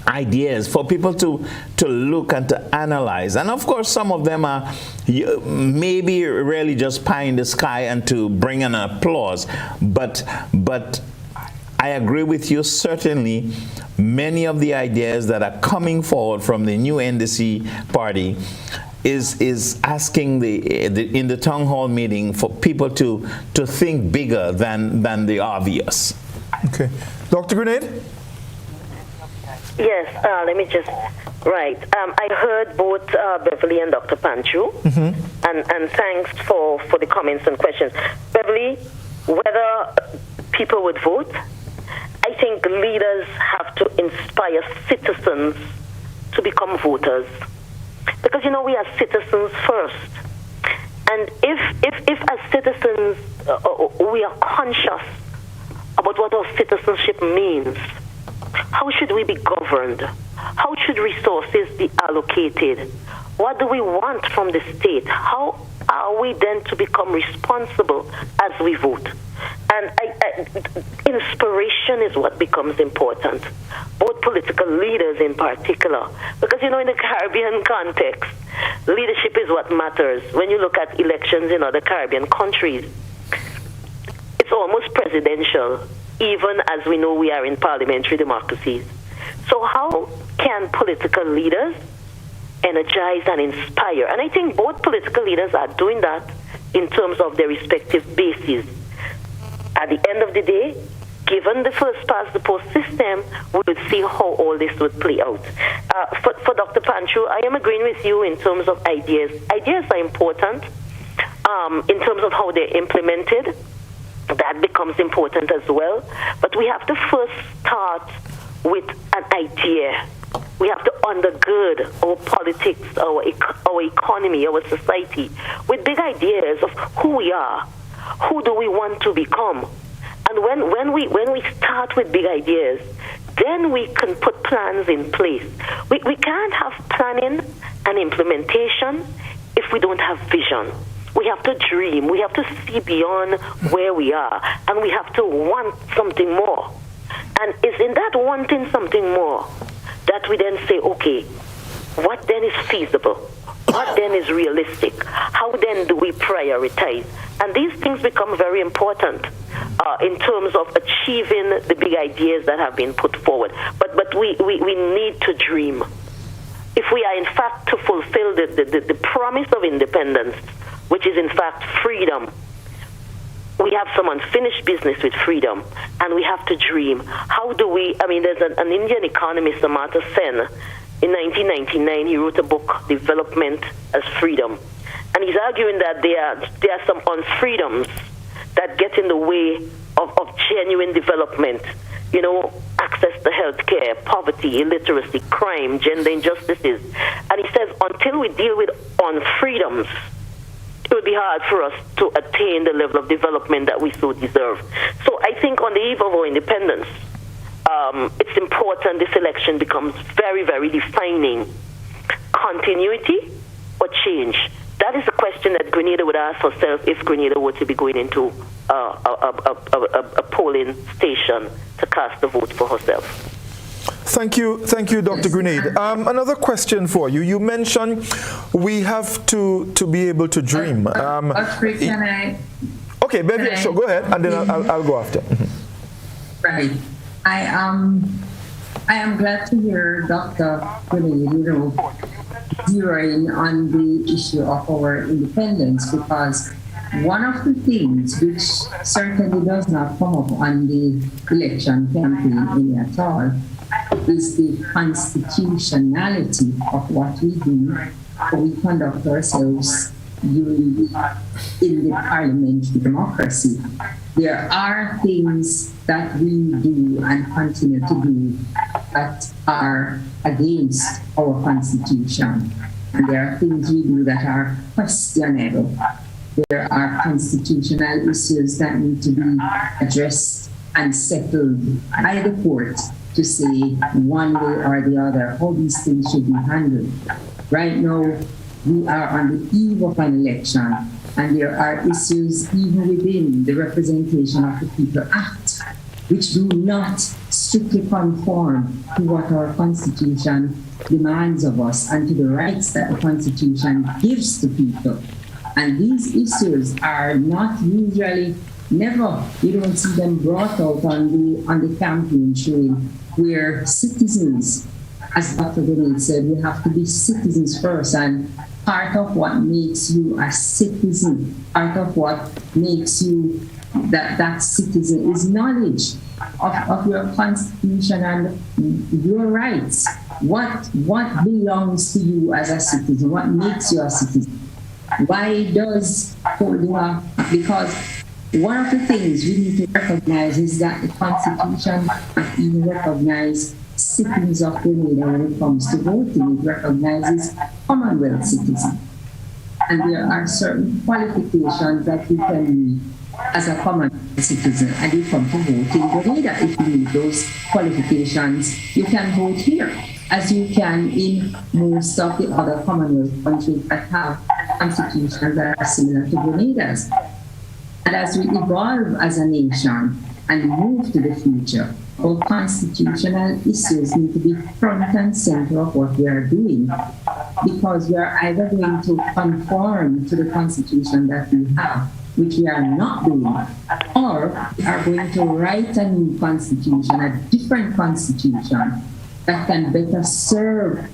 C: ideas for people to look and to analyze. And of course, some of them are maybe really just pie in the sky and to bring an applause. But I agree with you, certainly many of the ideas that are coming forward from the new NDC party is asking in the town hall meeting for people to think bigger than the obvious.
A: Okay. Dr. Grenade?
F: Yes, let me just, right. I heard both Beverly and Dr. Panchu, and thanks for the comments and questions. Beverly, whether people would vote, I think leaders have to inspire citizens to become voters. Because, we are citizens first. And if as citizens we are conscious about what our citizenship means, how should we be governed? How should resources be allocated? What do we want from the state? How are we then to become responsible as we vote? And inspiration is what becomes important, both political leaders in particular. Because, in the Caribbean context, leadership is what matters. When you look at elections in other Caribbean countries, it's almost presidential, even as we know we are in parliamentary democracies. So how can political leaders energize and inspire? And I think both political leaders are doing that in terms of their respective bases. At the end of the day, given the first past the post system, we would see how all this would play out. For Dr. Panchu, I am agreeing with you in terms of ideas. Ideas are important in terms of how they're implemented. That becomes important as well. But we have to first start with an idea. We have to undergird our politics, our economy, our society with big ideas of who we are, who do we want to become. And when we start with big ideas, then we can put plans in place. We can't have planning and implementation if we don't have vision. We have to dream. We have to see beyond where we are. And we have to want something more. And it's in that wanting something more that we then say, okay, what then is feasible? What then is realistic? How then do we prioritize? And these things become very important in terms of achieving the big ideas that have been put forward. But we need to dream. If we are in fact to fulfill the promise of independence, which is in fact freedom, we have some unfinished business with freedom, and we have to dream. How do we, there's an Indian economist, Amartya Sen, in 1999, he wrote a book, Development as Freedom. And he's arguing that there are some unfreedoms that get in the way of genuine development. Access to health care, poverty, illiteracy, crime, gender injustices. And he says until we deal with unfreedoms, it would be hard for us to attain the level of development that we so deserve. So I think on the eve of our independence, it's important this election becomes very, very defining. Continuity or change? That is the question that Grenada would ask herself if Grenada were to be going into a polling station to cast a vote for herself.
A: Thank you, Dr. Grenade. Another question for you. You mentioned we have to be able to dream.
B: Godfrey, can I?
A: Okay, baby, so go ahead, and then I'll go after.
B: Right. I am glad to hear Dr. Grenade, zeroing on the issue of our independence, because one of the things which certainly does not come up on the election campaign at all is the constitutionality of what we do, how we conduct ourselves in the parliamentary democracy. There are things that we do and continue to do that are against our constitution. And there are things we do that are questionable. There are constitutional issues that need to be addressed and settled by the court to say one way or the other how these things should be handled. Right now, we are on the eve of an election, and there are issues even within the Representation of the People Act, which do not strictly conform to what our Constitution demands of us and to the rights that the Constitution gives to people. And these issues are not usually, never, you don't see them brought out on the campaign trail, where citizens, as Dr. Grenade said, we have to be citizens first. And part of what makes you a citizen, part of what makes you that citizen is knowledge of your Constitution and your rights. What belongs to you as a citizen? What makes you a citizen? Why does holding up? Because one of the things we need to recognize is that the Constitution does even recognize citizens of Grenada when it comes to voting. It recognizes Commonwealth citizens. And there are certain qualifications that you can meet as a Commonwealth citizen, and you come to vote in Grenada. If you meet those qualifications, you can vote here, as you can in most of the other Commonwealth countries that have constitutions that are similar to Grenada's. And as we evolve as a nation and move to the future, our constitutional issues need to be front and center of what we are doing, because we are either going to conform to the Constitution that we have, which we are not doing, or we are going to write a new Constitution, a different Constitution that can better serve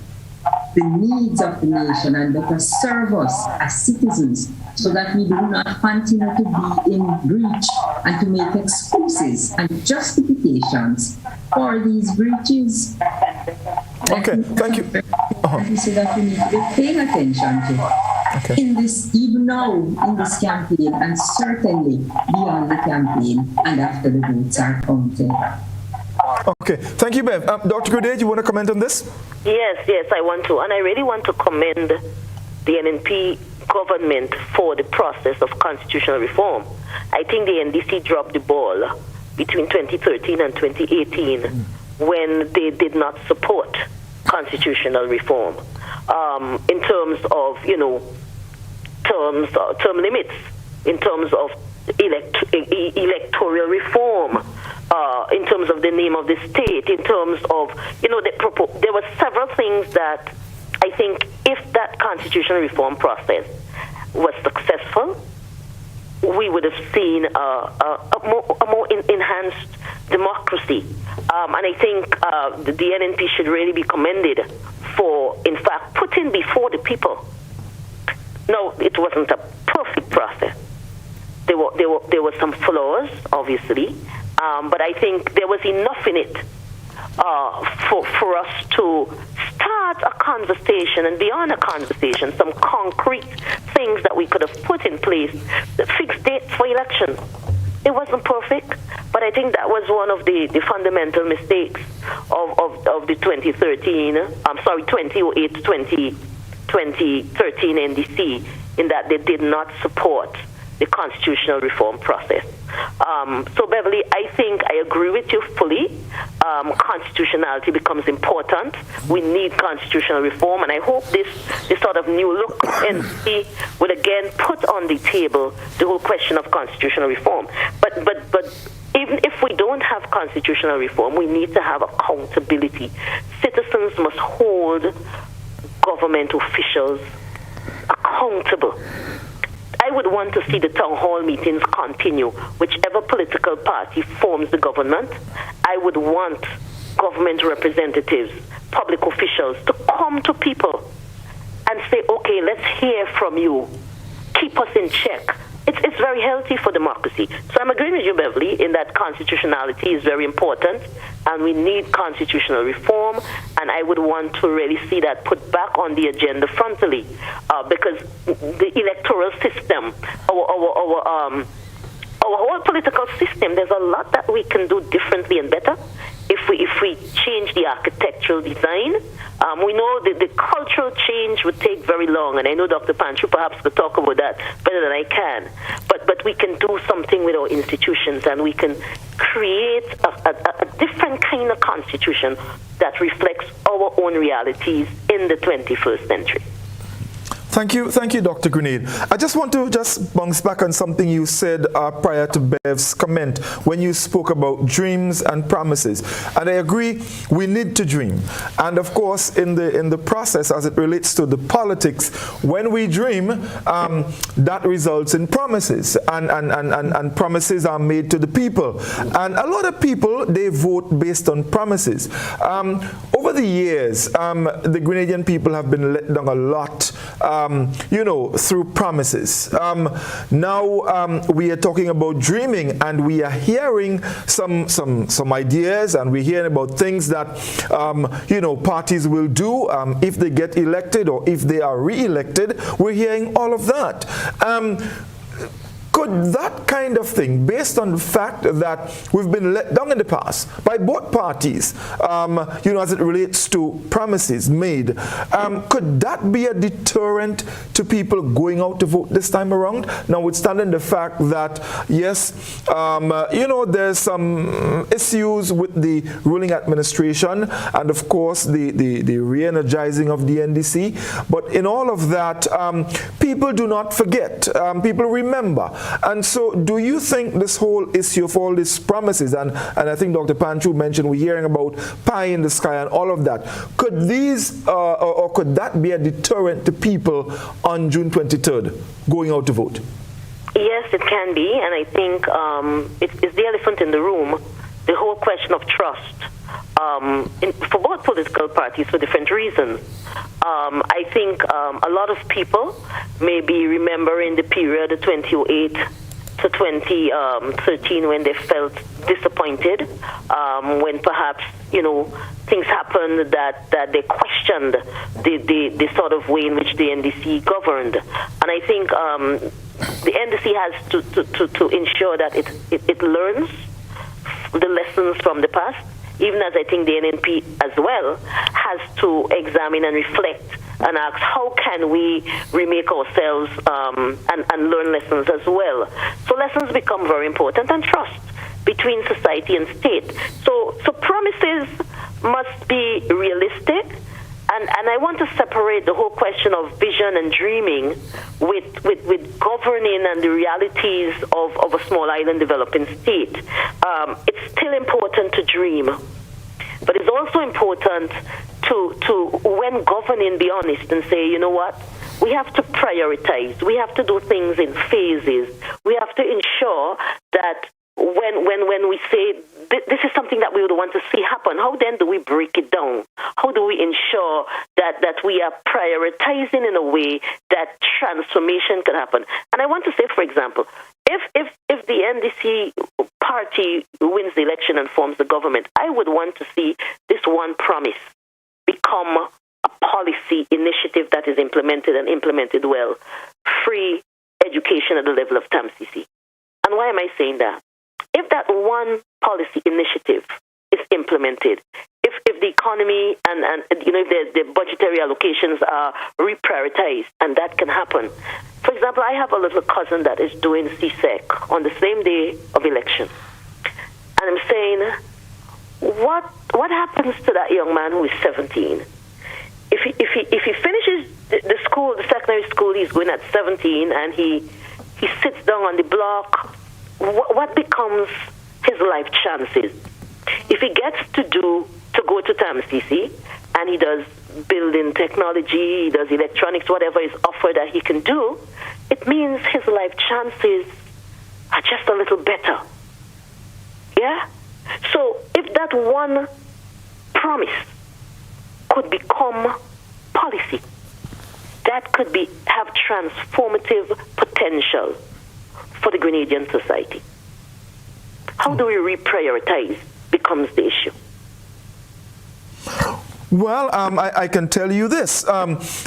B: the needs of the nation and better serve us as citizens, so that we do not continue to be in breach and to make excuses and justifications for these breaches.
A: Okay, thank you.
B: So that we need to be paying attention to in this, even now in this campaign, and certainly beyond the campaign and after the votes are counted.
A: Okay, thank you, Bev. Dr. Grenade, you want to comment on this?
F: Yes, I want to. And I really want to commend the NNP government for the process of constitutional reform. I think the NDC dropped the ball between 2013 and 2018 when they did not support constitutional reform in terms of, term limits, in terms of electoral reform, in terms of the name of the state, in terms of, there were several things that I think if that constitutional reform process was successful, we would have seen a more enhanced democracy. And I think the NNP should really be commended for, in fact, putting before the people. No, it wasn't a perfect process. There were some flaws, obviously, but I think there was enough in it for us to start a conversation, and beyond a conversation, some concrete things that we could have put in place, fixed dates for elections. It wasn't perfect, but I think that was one of the fundamental mistakes of the 2008 to 2013 NDC, in that they did not support the constitutional reform process. So, Beverly, I think I agree with you fully. Constitutionality becomes important. We need constitutional reform, and I hope this sort of new look NDC will again put on the table the whole question of constitutional reform. But even if we don't have constitutional reform, we need to have accountability. Citizens must hold government officials accountable. I would want to see the town hall meetings continue. Whichever political party forms the government, I would want government representatives, public officials to come to people and say, okay, let's hear from you. Keep us in check. It's very healthy for democracy. So I'm agreeing with you, Beverly, in that constitutionality is very important, and we need constitutional reform, and I would want to really see that put back on the agenda frontally, because the electoral system, our whole political system, there's a lot that we can do differently and better if we change the architectural design. We know that the cultural change would take very long, and I know Dr. Panchu perhaps could talk about that better than I can. But we can do something with our institutions, and we can create a different kind of constitution that reflects our own realities in the 21st century.
A: Thank you, Dr. Grenade. I just want to bounce back on something you said prior to Bev's comment when you spoke about dreams and promises. And I agree, we need to dream. And of course, in the process, as it relates to the politics, when we dream, that results in promises, and promises are made to the people. And a lot of people, they vote based on promises. Over the years, the Grenadian people have been let down a lot. Through promises. Now we are talking about dreaming, and we are hearing some ideas, and we're hearing about things that parties will do if they get elected or if they are re-elected. We're hearing all of that. Could that kind of thing, based on the fact that we've been let down in the past by both parties, as it relates to promises made, could that be a deterrent to people going out to vote this time around? Notwithstanding the fact that, yes, there's some issues with the ruling administration and, of course, the re-energizing of the NDC. But in all of that, people do not forget. People remember. And so do you think this whole issue of all these promises, and I think Dr. Panchu mentioned we're hearing about pie in the sky and all of that, could these or could that be a deterrent to people on June 23rd going out to vote?
F: Yes, it can be, and I think it's the elephant in the room, the whole question of trust. For both political parties for different reasons. I think a lot of people may be remembering the period of 2008 to 2013 when they felt disappointed, when perhaps, things happened that they questioned the sort of way in which the NDC governed. And I think the NDC has to ensure that it learns the lessons from the past, even as I think the NNP as well has to examine and reflect and ask, how can we remake ourselves and learn lessons as well? So lessons become very important, and trust between society and state. So promises must be realistic, and I want to separate the whole question of vision and dreaming with governing and the realities of a small island developing state. It's still important to dream, but it's also important to when governing, be honest and say, you know what, we have to prioritize. We have to do things in phases. We have to ensure that when we say this is something that we would want to see happen, how then do we break it down? How do we ensure that we are prioritizing in a way that transformation can happen? And I want to say, for example, if the NDC party wins the election and forms the government, I would want to see this one promise become a policy initiative that is implemented and implemented well. Free education at the level of TAMCC. And why am I saying that? If that one policy initiative is implemented, if the economy and if the budgetary allocations are reprioritized, and that can happen. For example, I have a little cousin that is doing CSEC on the same day of election. And I'm saying, what happens to that young man who is 17? If he finishes the school, the secondary school, he's going at 17, and he sits down on the block, what becomes his life chances? If he gets to go to TAMCC and he does building technology, he does electronics, whatever is offered that he can do, it means his life chances are just a little better. Yeah? So if that one promise could become policy, that could have transformative potential for the Grenadian society. How do we reprioritize becomes the issue.
A: Well, I can tell you this.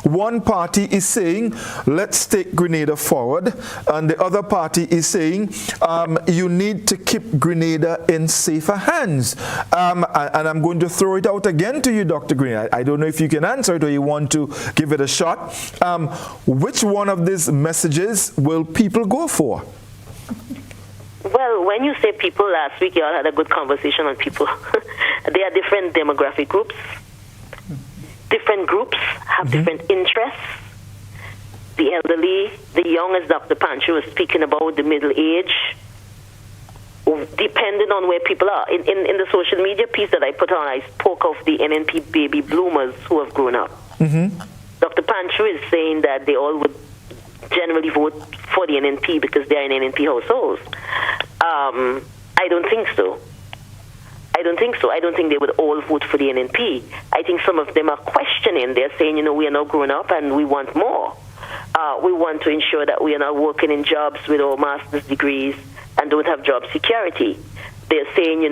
A: One party is saying, let's take Grenada forward. And the other party is saying, you need to keep Grenada in safer hands. And I'm going to throw it out again to you, Dr. Green. I don't know if you can answer it or you want to give it a shot. Which one of these messages will people go for?
F: Well, when you say people, last week you all had a good conversation on people. They are different demographic groups. Different groups have different interests. The elderly, the young, as Dr. Pancho was speaking about, the middle age, depending on where people are. In the social media piece that I put on, I spoke of the NNP baby bloomers who have grown up. Dr. Pancho is saying that they all would generally vote for the NNP because they are in NNP households. I don't think so. I don't think they would all vote for the NNP. I think some of them are questioning. They're saying, we are now growing up and we want more. We want to ensure that we are not working in jobs with our master's degrees and don't have job security. They're saying,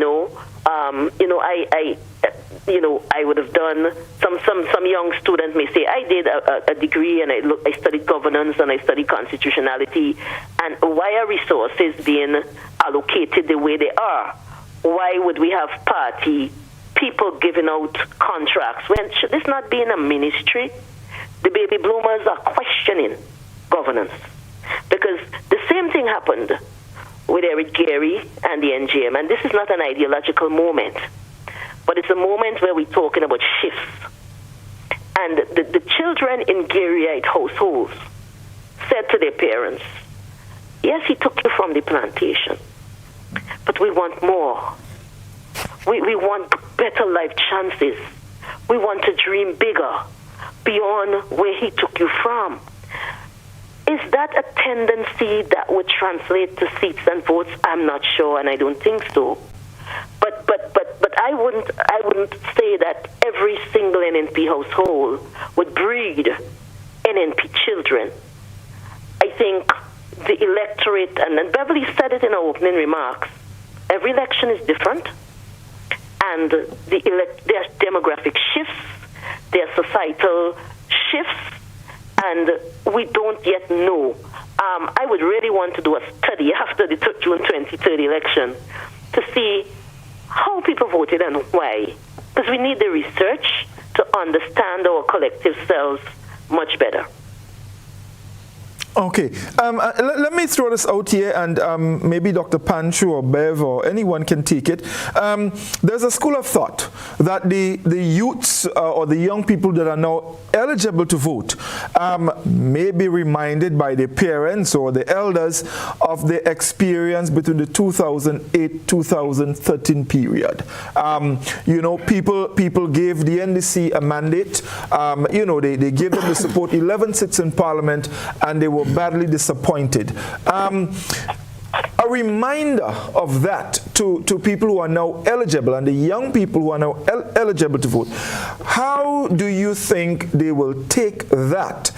F: I would have done, some young student may say, I did a degree and I studied governance and I studied constitutionality, and why are resources being allocated the way they are? Why would we have party people giving out contracts when should this not be in a ministry? The baby bloomers are questioning governance because the same thing happened with Eric Gary and the NGM, and this is not an ideological moment, but it's a moment where we're talking about shifts. And the children in Garyite households said to their parents, yes, he took you from the plantation, but we want more. We want better life chances. We want to dream bigger beyond where he took you from. Is that a tendency that would translate to seats and votes? I'm not sure, and I don't think so. But I wouldn't say that every single NNP household would breed NNP children. I think the electorate, and Beverly said it in her opening remarks, every election is different, and there are demographic shifts, there are societal shifts, and we don't yet know. I would really want to do a study after the June 23rd election to see how people voted and why, because we need the research to understand our collective selves much better.
A: Okay, let me throw this out here, and maybe Dr. Pancho or Bev or anyone can take it. There's a school of thought that the youths or the young people that are now eligible to vote may be reminded by their parents or the elders of the experience between the 2008-2013 period. People gave the NDC a mandate. They gave them the support, 11 seats in Parliament, and they were badly disappointed. A reminder of that to people who are now eligible and the young people who are now eligible to vote. How do you think they will take that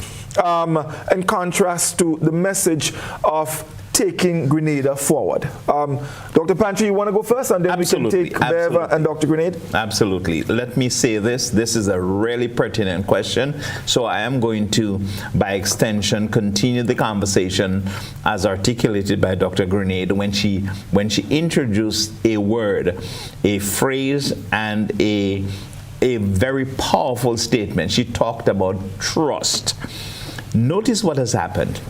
A: in contrast to the message of taking Grenada forward? Dr. Pancho, you want to go first, and then
C: Absolutely.
A: we can take Bev and Dr. Grenade?
C: Absolutely. Let me say this. This is a really pertinent question. So I am going to, by extension, continue the conversation as articulated by Dr. Grenade when she introduced a word, a phrase, and a very powerful statement. She talked about trust. Notice what has happened.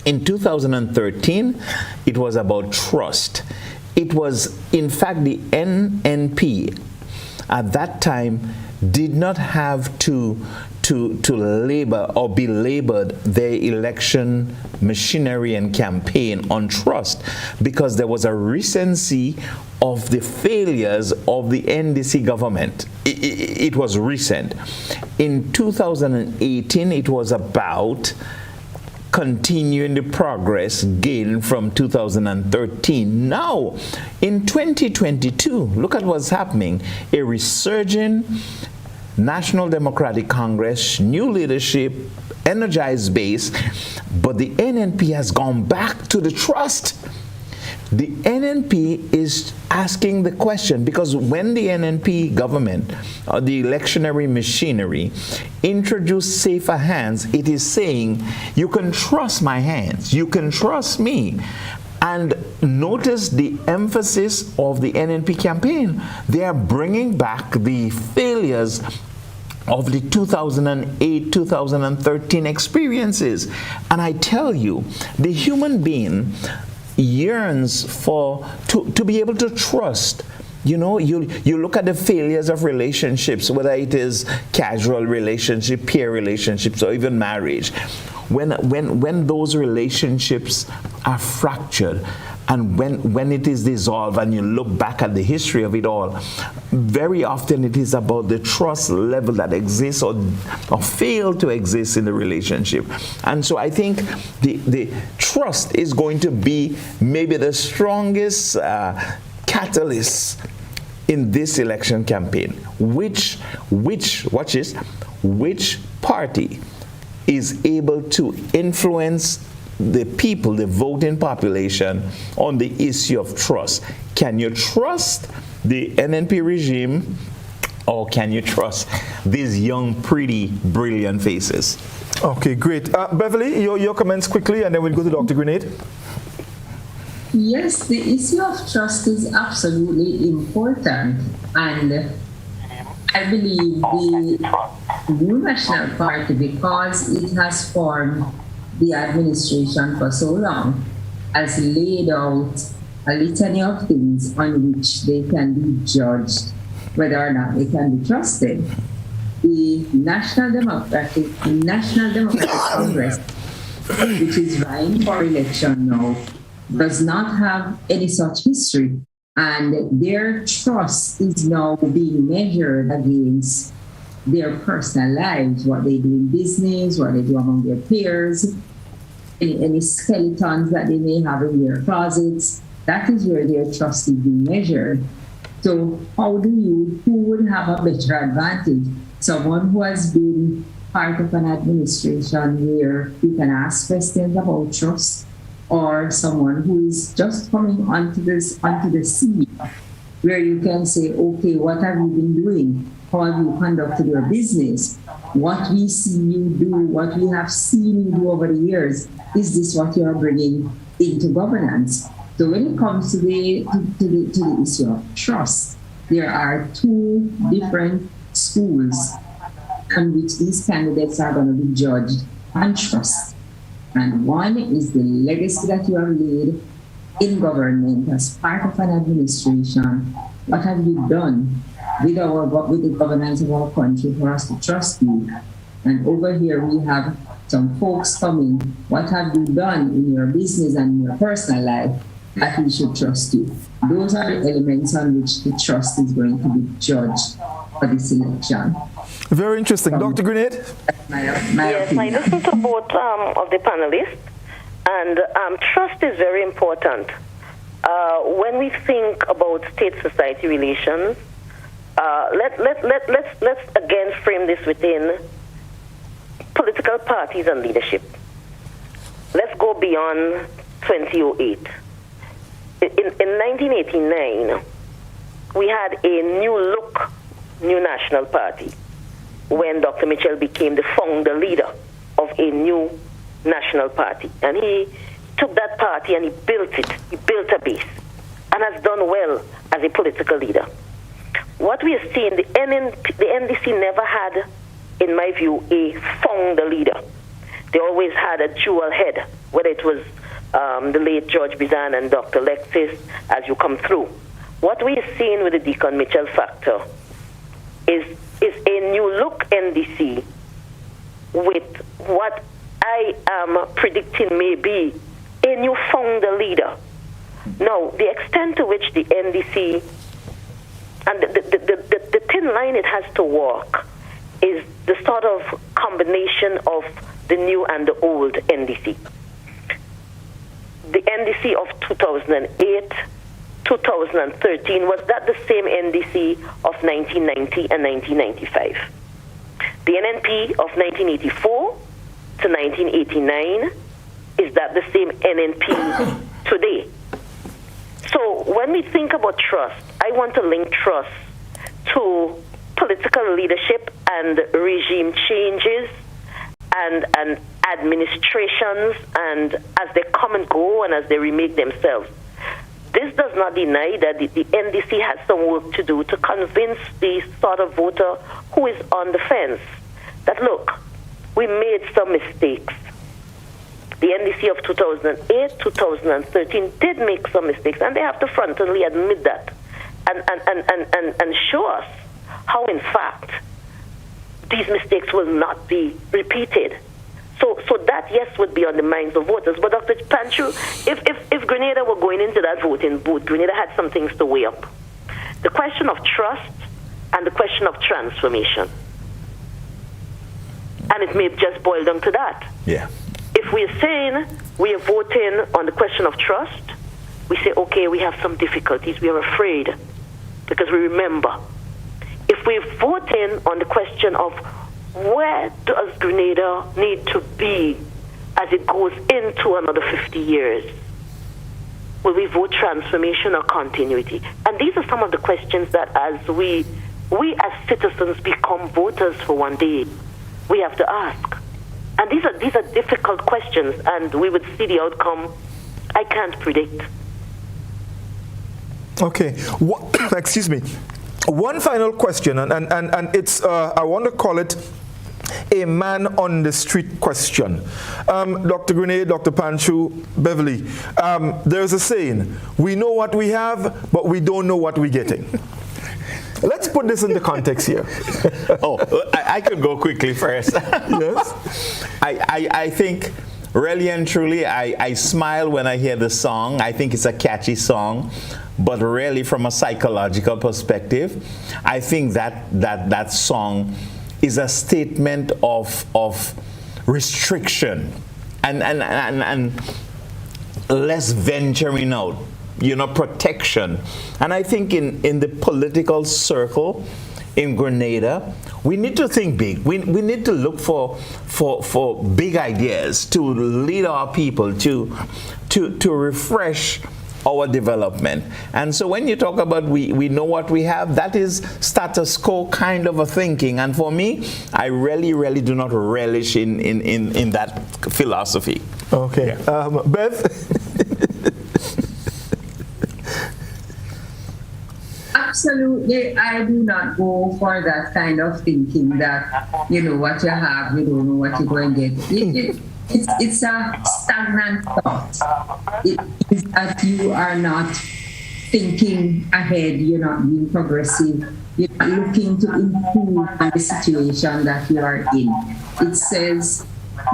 C: In 2013, it was about trust. It was, in fact, the NNP at that time did not have to labor or be labored their election machinery and campaign on trust, because there was a recency of the failures of the NDC government. It was recent. In 2018, it was about continuing the progress gained from 2013. Now, in 2022, look at what's happening. A resurging National Democratic Congress, new leadership, energized base, but the NNP has gone back to the trust. the NNP is asking the question, because when the NNP government, the electionary machinery, introduced safer hands, it is saying, you can trust my hands, you can trust me. And notice the emphasis of the NNP campaign. They are bringing back the failures of the 2008-2013 experiences. And I tell you, the human being yearns to be able to trust. You know, you look at the failures of relationships, whether it is casual relationship, peer relationships, or even marriage. When those relationships are fractured, and when it is dissolved, and you look back at the history of it all, very often it is about the trust level that exists or failed to exist in the relationship. And so I think the trust is going to be maybe the strongest catalyst in this election campaign. Which party is able to influence the people, the voting population, on the issue of trust? Can you trust the NNP regime, or can you trust these young, pretty, brilliant faces?
A: Okay, great. Beverly, your comments quickly, and then we'll go to Dr. Grenade.
B: Yes, the issue of trust is absolutely important, and I believe the New National Party, because it has formed the administration for so long, has laid out a litany of things on which they can be judged whether or not they can be trusted. The National Democratic Congress, which is vying for election now, does not have any such history, and their trust is now being measured against their personal lives, what they do in business, what they do among their peers, any skeletons that they may have in their closets. That is where their trust is being measured. So who would have a better advantage? Someone who has been part of an administration where you can ask questions about trust, or someone who is just coming onto the scene, where you can say, okay, what have you been doing? How have you conducted your business? What we see you do, what we have seen you do over the years, is this what you are bringing into governance? So when it comes to the issue of trust, there are two different schools on which these candidates are going to be judged on trust. And one is the legacy that you have laid in government as part of an administration. What have you done with the governance of our country for us to trust you? And over here we have some folks coming. What have you done in your business and in your personal life that we should trust you? Those are the elements on which the trust is going to be judged for this election.
A: Very interesting. Dr. Grenade?
F: Yes, I listened to both of the panelists, and trust is very important. When we think about state-society relations, let's again frame this within political parties and leadership. Let's go beyond 2008. In 1989, we had a new national party when Dr. Mitchell became the founder leader of a new national party. And he took that party and he built it. He built a base and has done well as a political leader. What we are seeing, the NDC never had, in my view, a founder leader. They always had a dual head, whether it was the late George Bizan and Dr. Lexis as you come through. What we are seeing with the Deacon Mitchell factor is a new look NDC with what I am predicting may be a new founder leader. Now, the extent to which the NDC and the thin line it has to walk is the sort of combination of the new and the old NDC. The NDC of 2008, 2013, was that the same NDC of 1990 and 1995? The NNP of 1984 to 1989, is that the same NNP today? when we think about trust, I want to link trust to political leadership and regime changes and administrations, and as they come and go and as they remake themselves. This does not deny that the NDC has some work to do to convince the sort of voter who is on the fence that, look, we made some mistakes. The NDC of 2008, 2013 did make some mistakes, and they have to frontally admit that and show us how, in fact, these mistakes will not be repeated. So that, yes, would be on the minds of voters. But Dr. Panchu, if Grenada were going into that voting booth, Grenada had some things to weigh up. The question of trust and the question of transformation. And it may just boil down to that.
C: Yeah.
F: If we're saying we are voting on the question of trust, we say, okay, we have some difficulties. We are afraid because we remember. If we're voting on the question of where does Grenada need to be as it goes into another 50 years, will we vote transformation or continuity? And these are some of the questions that as we as citizens become voters for one day, we have to ask. And these are difficult questions, and we would see the outcome. I can't predict.
A: Okay. Excuse me. One final question, and it's, I want to call it a man on the street question. Dr. Grenade, Dr. Panchu, Beverly, there's a saying, we know what we have, but we don't know what we're getting. Let's put this into context here.
C: I could go quickly first.
A: Yes.
C: I think really and truly, I smile when I hear the song. I think it's a catchy song. But really, from a psychological perspective, I think that song is a statement of restriction and less venturing out, protection. And I think in the political circle in Grenada, we need to think big. We need to look for big ideas to lead our people to refresh our development. And so when you talk about we know what we have, that is status quo kind of a thinking. And for me, I really do not relish in that philosophy.
A: Okay.
C: Yeah.
A: Bev?
B: Absolutely, I do not go for that kind of thinking that you know what you have, you don't know what you're going to get. It's a stagnant thought. It is that you are not thinking ahead, you're not being progressive, you're not looking to improve on the situation that you are in. It says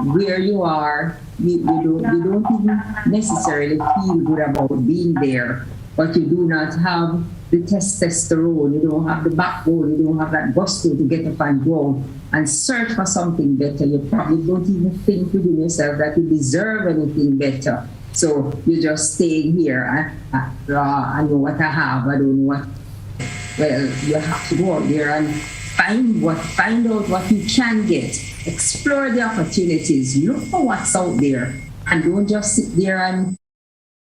B: where you are, you don't even necessarily feel good about being there, but you do not have the testosterone, you don't have the backbone, you don't have that gusto to get up and go and search for something better. You probably don't even think within yourself that you deserve anything better. So you're just staying here and I know what I have, I don't know what. Well, you have to go out there and find out what you can get. Explore the opportunities, look for what's out there, and don't just sit there and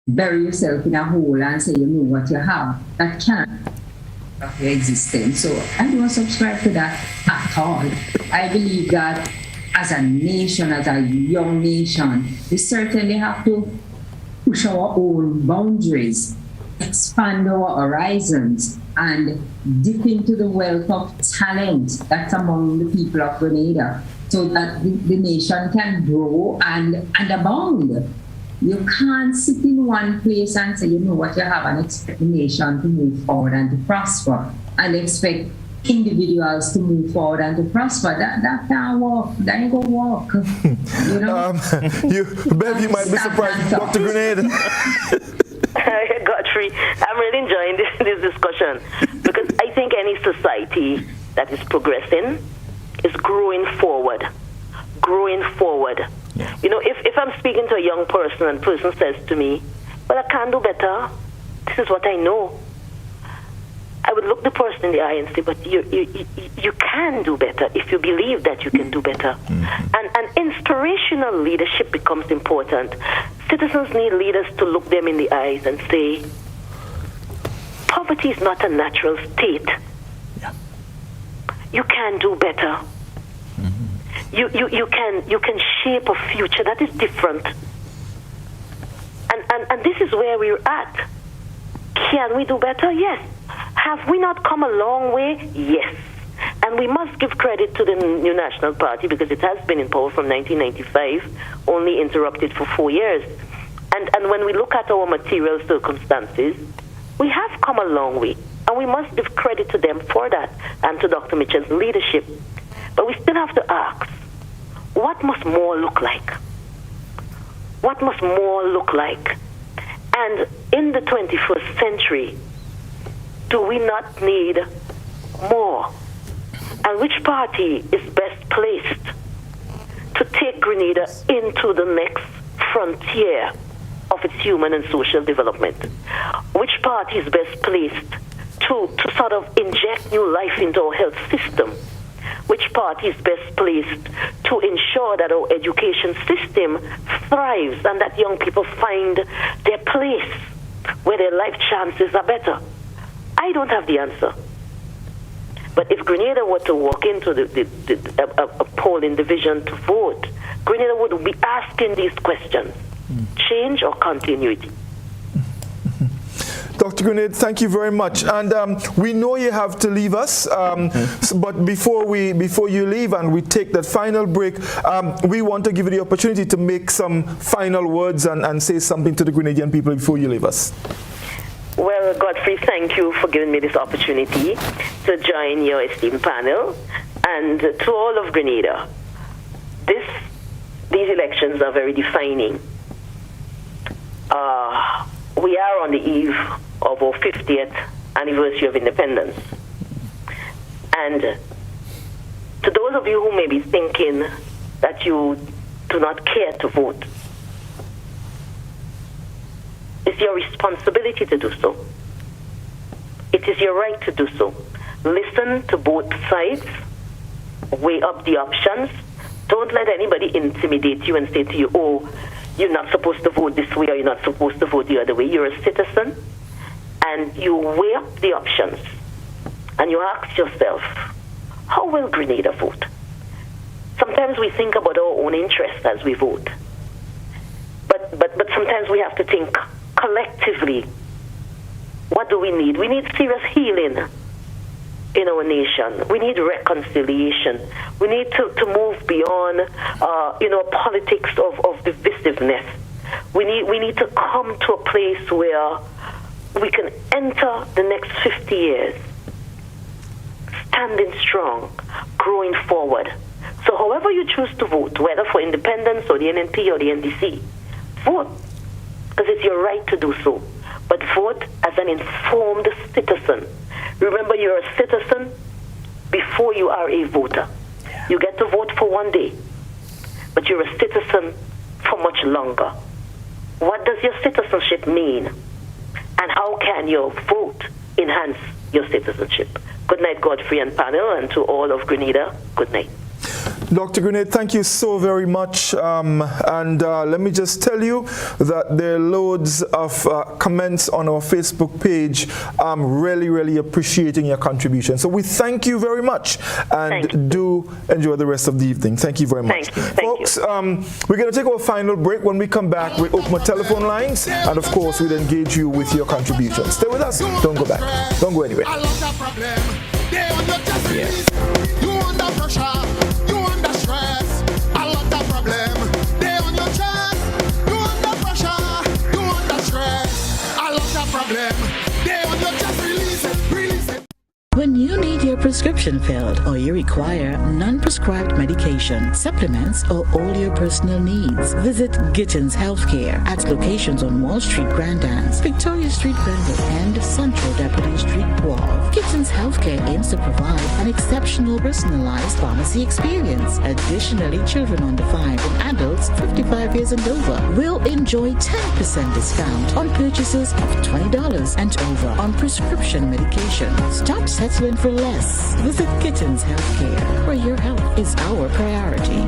B: bury yourself in a hole and say you know what you have. That can't of your existence. So I don't subscribe to that at all. I believe that as a nation, as a young nation, we certainly have to push our own boundaries, expand our horizons, and dip into the wealth of talent that's among the people of Grenada so that the nation can grow and abound. You can't sit in one place and say, you know what you have, and expect the nation to move forward and to prosper, and expect individuals to move forward and to prosper. That can't work. That ain't gonna work. You know?
A: Bev, you might be surprised, Dr. Grenade.
F: Godfrey, I'm really enjoying this discussion because I think any society that is progressing is growing forward. Yeah. You know, if I'm speaking to a young person and the person says to me, well, I can do better, this is what I know, I would look the person in the eye and say, but you can do better if you believe that you can do better. Mm-hmm. And inspirational leadership becomes important. Citizens need leaders to look them in the eyes and say, Poverty is not a natural state.
C: Yeah.
F: You can do better. You can shape a future that is different. And this is where we're at. Can we do better? Yes. Have we not come a long way? Yes. And we must give credit to the New National Party because it has been in power from 1995, only interrupted for 4 years. And when we look at our material circumstances, we have come a long way. And we must give credit to them for that and to Dr. Mitchell's leadership. But we still have to ask, what must more look like? What must more look like? And in the 21st century, do we not need more? And which party is best placed to take Grenada into the next frontier of its human and social development? Which party is best placed to sort of inject new life into our health system? Which party is best placed to ensure that our education system thrives and that young people find their place where their life chances are better? I don't have the answer. But if Grenada were to walk into a polling division to vote, Grenada would be asking these questions: change or continuity?
A: Dr. Grenade, thank you very much. And we know you have to leave us, but before you leave and we take that final break, we want to give you the opportunity to make some final words and say something to the Grenadian people before you leave us.
F: Well, Godfrey, thank you for giving me this opportunity to join your esteemed panel. And to all of Grenada, these elections are very defining. We are on the eve of our 50th anniversary of independence. And to those of you who may be thinking that you do not care to vote, it's your responsibility to do so. It is your right to do so. Listen to both sides. Weigh up the options. Don't let anybody intimidate you and say to you, oh, you're not supposed to vote this way or you're not supposed to vote the other way. You're a citizen. And you weigh up the options. And you ask yourself, how will Grenada vote? Sometimes we think about our own interests as we vote. But sometimes we have to think collectively. What do we need? We need serious healing in our nation. We need reconciliation. We need to move beyond, politics of divisiveness. We need to come to a place where we can enter the next 50 years standing strong, growing forward. So however you choose to vote, whether for independence or the NNP or the NDC, vote, because it's your right to do so. But vote as an informed citizen. Remember, you're a citizen before you are a voter. You get to vote for one day, but you're a citizen for much longer. What does your citizenship mean? And how can your vote enhance your citizenship? Good night, Godfrey and panel, and to all of Grenada, good night.
A: Dr. Grenade, thank you so very much. And let me just tell you that there are loads of comments on our Facebook page. I'm really appreciating your contribution. So we thank you very much, and do enjoy the rest of the evening. Thank you very much. Folks, we're going to take our final break. When we come back, we open our telephone lines, and of course, we'll engage you with your contributions. Stay with us. Don't go back. Don't go anywhere.
D: You under pressure, you under stress. A lot of problem, they on your chest. You under pressure, you under stress. A lot of problem, they on your chest. Release it.
G: When you need your prescription filled or you require non-prescribed medication, supplements, or all your personal needs, visit Gittins Healthcare at locations on Wall Street, Grand Anse, Victoria Street, Granville, and Central Deputy Street, Wharf. Gittins Healthcare aims to provide an exceptional personalized pharmacy experience. Additionally, children under 5 and adults 55 years and over will enjoy 10% discount on purchases of $20 and over on prescription medication. Stop settling for less. Visit Gittins Healthcare, where your health is our priority.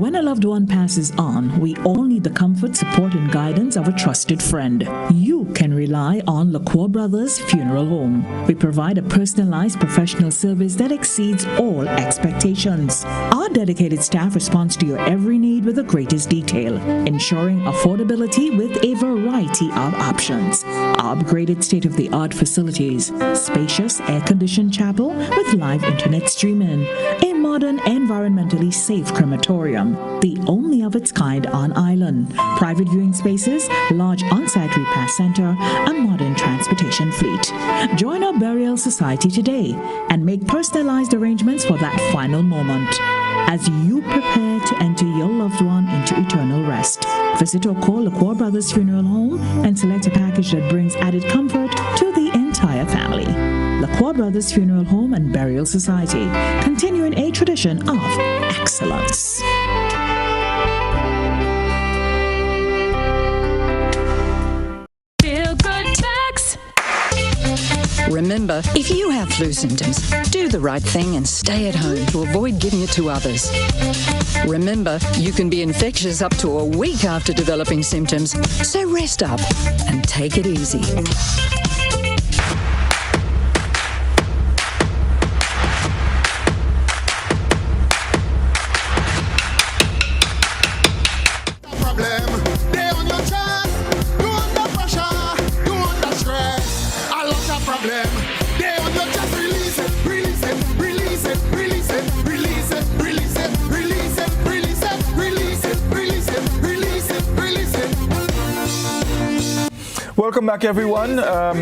G: When a loved one passes on, we all need the comfort, support, and guidance of a trusted friend. You can rely on LaCour Brothers Funeral Home. We provide a personalized professional service that exceeds all expectations. Our dedicated staff responds to your every need with the greatest detail, ensuring affordability with a variety of options. Our upgraded state-of-the-art facilities, spacious air-conditioned chapel with live internet streaming, a modern, environmentally safe crematorium, the only of its kind on island, private viewing spaces, large on-site repast center, a modern transportation fleet. Join our burial society today and make personalized arrangements for that final moment. As you prepare to enter your loved one into eternal rest, visit or call LaCour Brothers Funeral Home and select a package that brings added comfort to the entire family. LaCour Brothers Funeral Home and Burial Society, continuing a tradition of excellence.
E: Feel good facts. Remember, if you have flu symptoms, do the right thing and stay at home to avoid giving it to others. Remember, you can be infectious up to a week after developing symptoms, so rest up and take it easy.
A: Welcome back, everyone.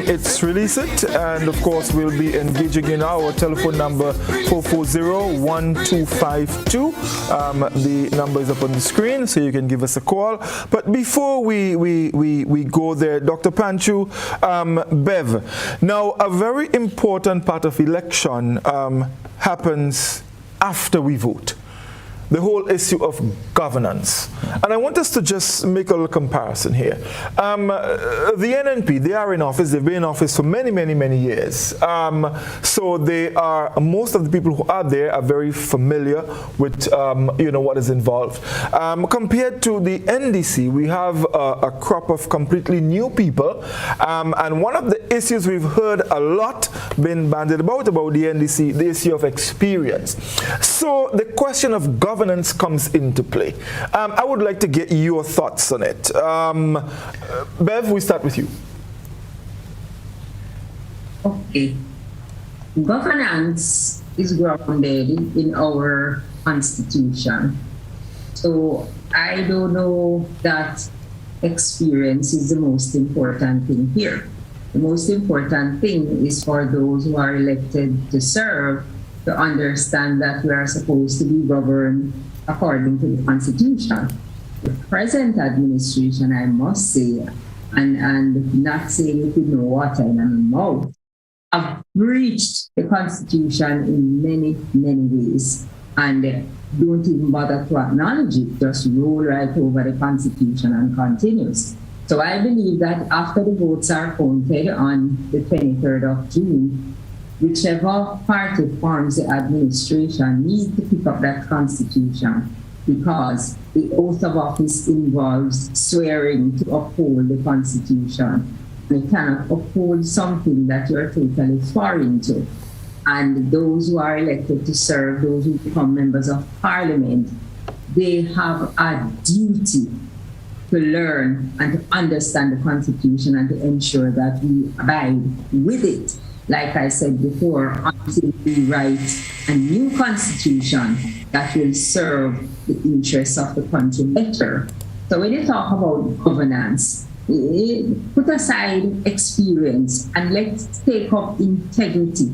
A: It's Release It, and of course we'll be engaging in our telephone number 440-1252. The number is up on the screen, so you can give us a call. But before we go there, Dr. Panchu, Bev, now a very important part of election happens after we vote. The whole issue of governance. And I want us to just make a little comparison here. The NNP, they are in office. They've been in office for many, many, many years. So they are, most of the people who are there are very familiar with, what is involved. Compared to the NDC, we have a crop of completely new people. And one of the issues we've heard a lot been bandied about the NDC, the issue of experience. So the question of governance comes into play. I would like to get your thoughts on it. Bev, we start with you.
B: Okay. Governance is grounded in our Constitution. So I don't know that experience is the most important thing here. The most important thing is for those who are elected to serve to understand that we are supposed to be governed according to the Constitution. The present administration, I must say, and not saying it with no water in my mouth, have breached the Constitution in many, many ways and don't even bother to acknowledge it, just roll right over the Constitution and continues. So I believe that after the votes are counted on the 23rd of June, whichever party forms the administration needs to pick up that Constitution, because the oath of office involves swearing to uphold the Constitution. You cannot uphold something that you're totally foreign to. And those who are elected to serve, those who become members of Parliament, they have a duty to learn and to understand the Constitution and to ensure that we abide with it. Like I said before, until we write a new Constitution that will serve the interests of the country better. So when you talk about governance, put aside experience and let's take up integrity.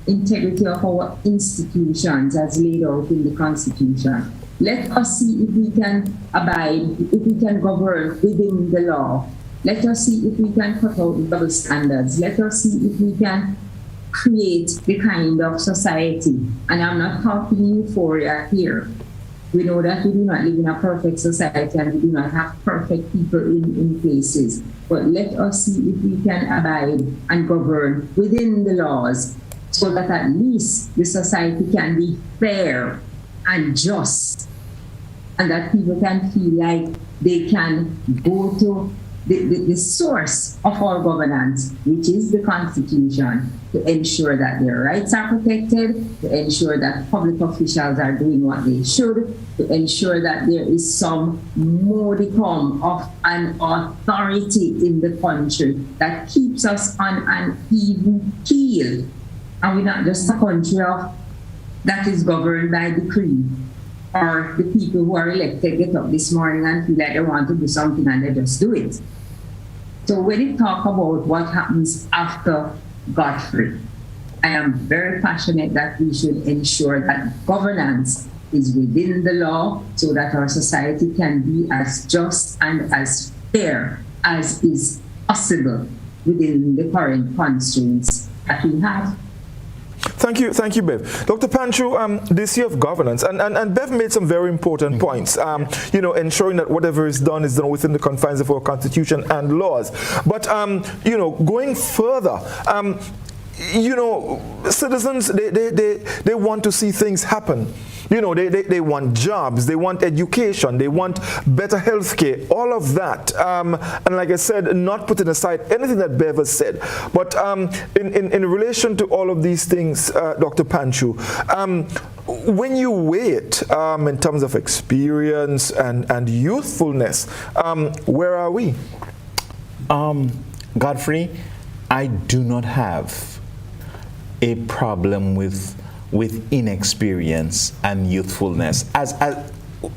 B: Integrity of our institutions as laid out in the Constitution. Let us see if we can abide, if we can govern within the law. Let us see if we can cut out double standards. Let us see if we can create the kind of society. And I'm not talking euphoria here. We know that we do not live in a perfect society and we do not have perfect people in places. But let us see if we can abide and govern within the laws so that at least the society can be fair and just and that people can feel like they can go to the source of all governance, which is the Constitution, to ensure that their rights are protected, to ensure that public officials are doing what they should, to ensure that there is some modicum of an authority in the country that keeps us on an even keel. And we're not just a country that is governed by decree, or the people who are elected get up this morning and feel like they want to do something and they just do it. So when you talk about what happens after Godfrey, I am very passionate that we should ensure that governance is within the law so that our society can be as just and as fair as is possible within the current constraints that we have.
A: Thank you, Bev. Dr. Panchu, this year of governance, and Bev made some very important points, ensuring that whatever is done within the confines of our Constitution and laws. But, going further, citizens, they want to see things happen. They want jobs, they want education, they want better health care, all of that. And like I said, not putting aside anything that Bev has said, but in relation to all of these things, Dr. Panchu, when you weigh it in terms of experience and youthfulness, where are we?
C: Godfrey, I do not have a problem with inexperience and youthfulness as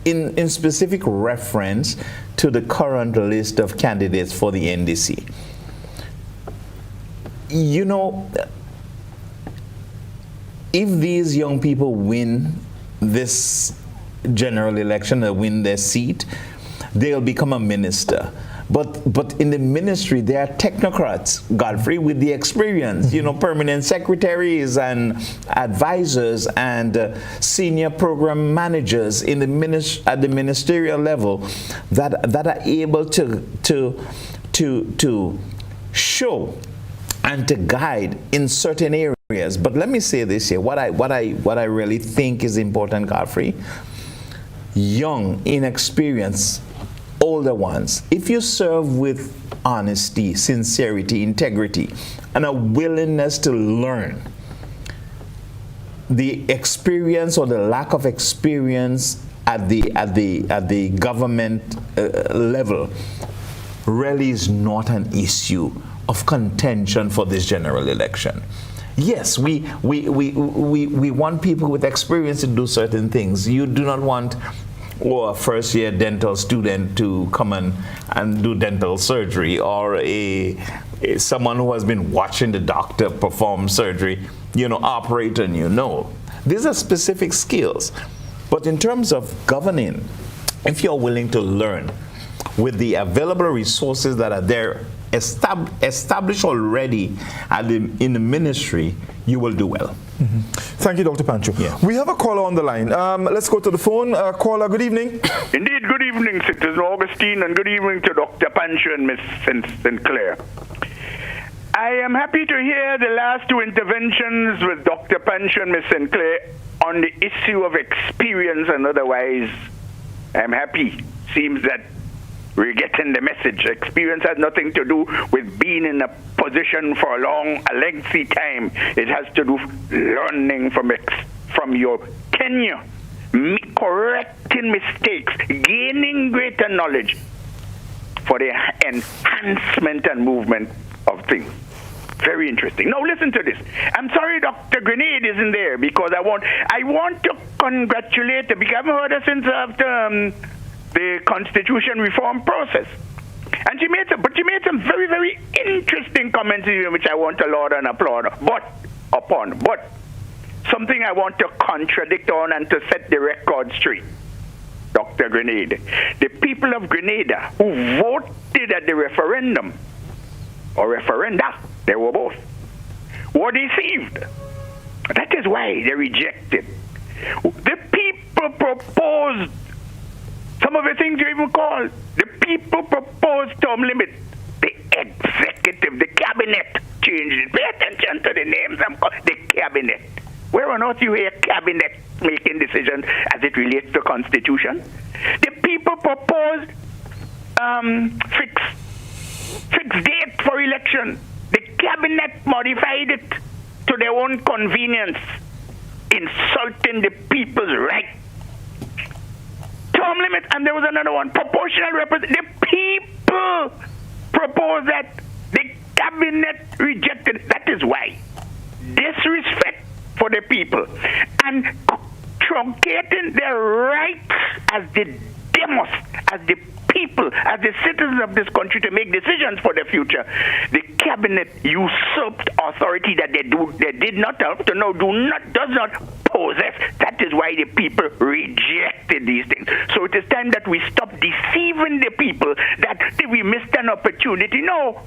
C: in specific reference to the current list of candidates for the NDC. If these young people win this general election, they win their seat, they'll become a minister. But in the ministry, there are technocrats, Godfrey, with the experience, permanent secretaries and advisors and senior program managers in the at the ministerial level that are able to show and to guide in certain areas. But let me say this here: what I really think is important, Godfrey, young, inexperienced, older ones, if you serve with honesty, sincerity, integrity, and a willingness to learn, the experience or the lack of experience at the government level really is not an issue of contention for this general election. Yes, we want people with experience to do certain things. You do not want a first-year dental student to come and do dental surgery, or someone who has been watching the doctor perform surgery, operate on you. No, these are specific skills. But in terms of governing, if you're willing to learn with the available resources that are there, established already in the ministry, you will do well.
A: Mm-hmm. Thank you, Dr. Panchu. Yeah. We have a caller on the line. Let's go to the phone. Caller, good evening.
H: Indeed, good evening, Citizen Augustine, and good evening to Dr. Panchu and Miss Sinclair. I am happy to hear the last two interventions with Dr. Panchu and Miss Sinclair on the issue of experience and otherwise. I'm happy. Seems that we're getting the message. Experience has nothing to do with being in a position for a lengthy time. It has to do with learning from your tenure, correcting mistakes, gaining greater knowledge for the enhancement and movement of things. Very interesting. Now listen to this. I'm sorry Dr. Grenade isn't there because I want to congratulate her because I haven't heard her since after the Constitution reform process. And she made some very, very interesting comments here, which I want to laud and applaud. But something I want to contradict on and to set the record straight. Dr. Grenade, the people of Grenada who voted at the referendum, or referenda, they were both, were deceived. That is why they rejected. The people proposed some of the things you even call, the people proposed term limit. The executive, the cabinet changed it. Pay attention to the names I'm calling. The cabinet Where on earth you hear cabinet making decisions as it relates to Constitution? The people proposed fixed date for election. The cabinet modified it to their own convenience, insulting the people's right. Term limit, and there was another one, proportional representation. The people proposed that. The cabinet rejected it. That is why. Disrespect for the people and truncating their rights as the demos, as the people, as the citizens of this country to make decisions for the future. The cabinet usurped authority that they did not have to know, does not possess. That is why the people rejected these things. So it is time that we stop deceiving the people that we missed an opportunity. No,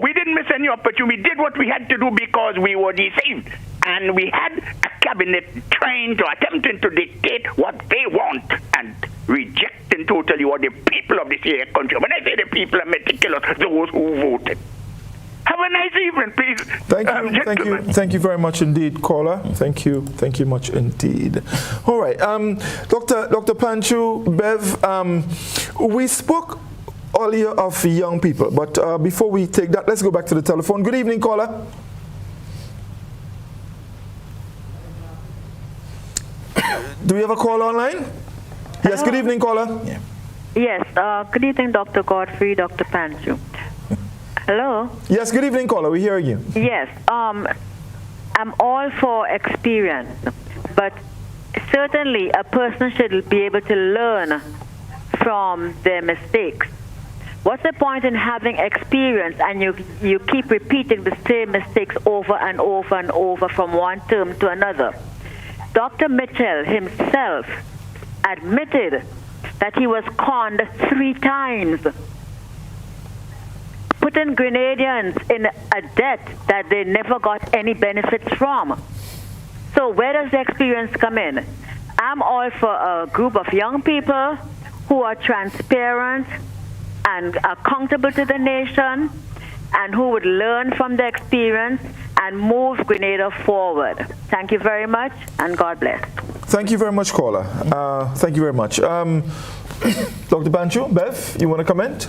H: we didn't miss any opportunity. We did what we had to do because we were deceived. And we had a cabinet attempting to dictate what they want and rejecting totally what the people of this here country. When I say the people are meticulous, those who voted. Have a nice evening, please.
A: Thank you very much indeed, caller. Thank you much indeed. All right, Dr. Panchu, Bev, we spoke earlier of young people, but before we take that, let's go back to the telephone. Good evening, caller. Do we have a caller online? Yes,
I: Hello.
A: good evening, caller.
I: Yeah. Yes, good evening, Dr. Godfrey, Dr. Panchu. Hello?
A: Yes, good evening, caller. We hear you.
I: Yes, I'm all for experience, but certainly a person should be able to learn from their mistakes. What's the point in having experience and you keep repeating the same mistakes over and over and over from one term to another? Dr. Mitchell himself admitted that he was conned 3 times, putting Grenadians in a debt that they never got any benefits from. So where does the experience come in? I'm all for a group of young people who are transparent and accountable to the nation and who would learn from the experience and move Grenada forward. Thank you very much, and God bless.
A: Thank you very much, caller. Thank you very much. Dr. Panchu, Bev, you want to comment?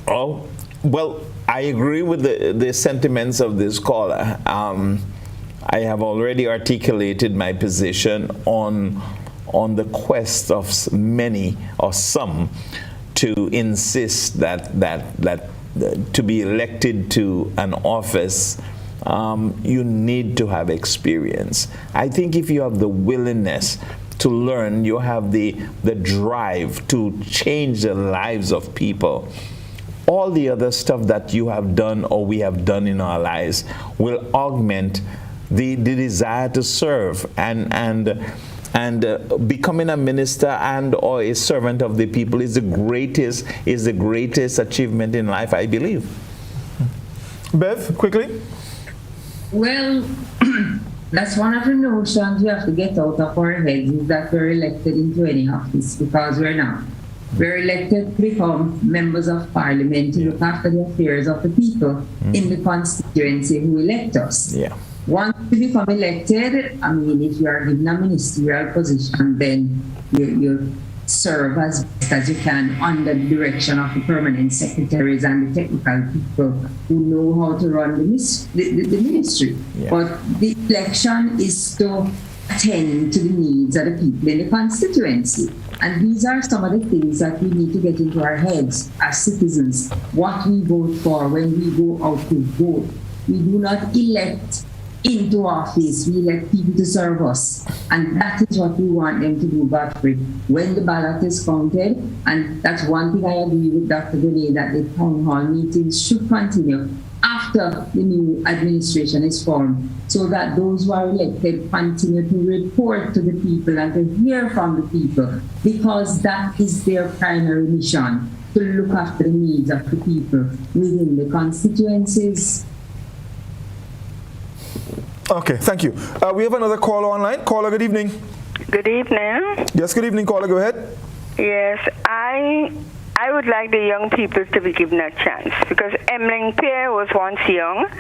C: Oh, well, I agree with the sentiments of this caller. I have already articulated my position on the quest of many or some to insist that to be elected to an office, you need to have experience. I think if you have the willingness to learn, you have the drive to change the lives of people, all the other stuff that you have done or we have done in our lives will augment the desire to serve and becoming a minister and or a servant of the people is the greatest achievement in life, I believe.
A: Bev, quickly.
B: Well, that's one of the notions we have to get out of our heads, is that we're elected into any office, because we're not. We're elected to become members of parliament to look after the affairs of the people in the constituency who elect us.
C: Yeah.
B: Once you become elected, I mean, if you are given a ministerial position, then you serve as best as you can under the direction of the permanent secretaries and the technical people who know how to run the ministry. Yeah. But the election is to attend to the needs of the people in the constituency. And these are some of the things that we need to get into our heads as citizens, what we vote for when we go out to vote. We do not elect into office, we elect people to serve us. And that is what we want them to do, Godfrey. When the ballot is counted, and that's one thing I agree with Dr. Grenade, that the town hall meetings should continue after the new administration is formed, so that those who are elected continue to report to the people and to hear from the people, because that is their primary mission, to look after the needs of the people within the constituencies.
A: Okay, thank you. We have another caller online. Caller, good evening.
J: Good evening.
A: Yes, good evening, caller. Go ahead.
J: Yes, I would like the young people to be given a chance, because Emmeline Pierre was once young,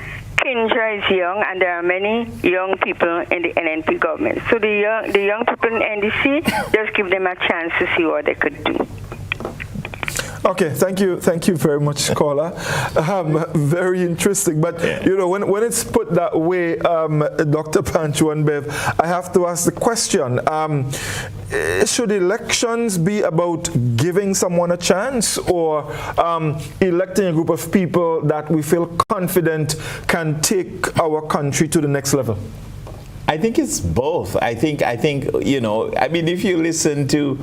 J: Kindra is young, and there are many young people in the NNP government. So the young people in NDC, just give them a chance to see what they could do.
A: Okay, thank you very much, caller. Very interesting, but you know, when it's put that way, Dr. Pancho and Bev, I have to ask the question: should elections be about giving someone a chance, or electing a group of people that we feel confident can take our country to the next level?
C: I think it's both. I think you know, I mean, if you listen to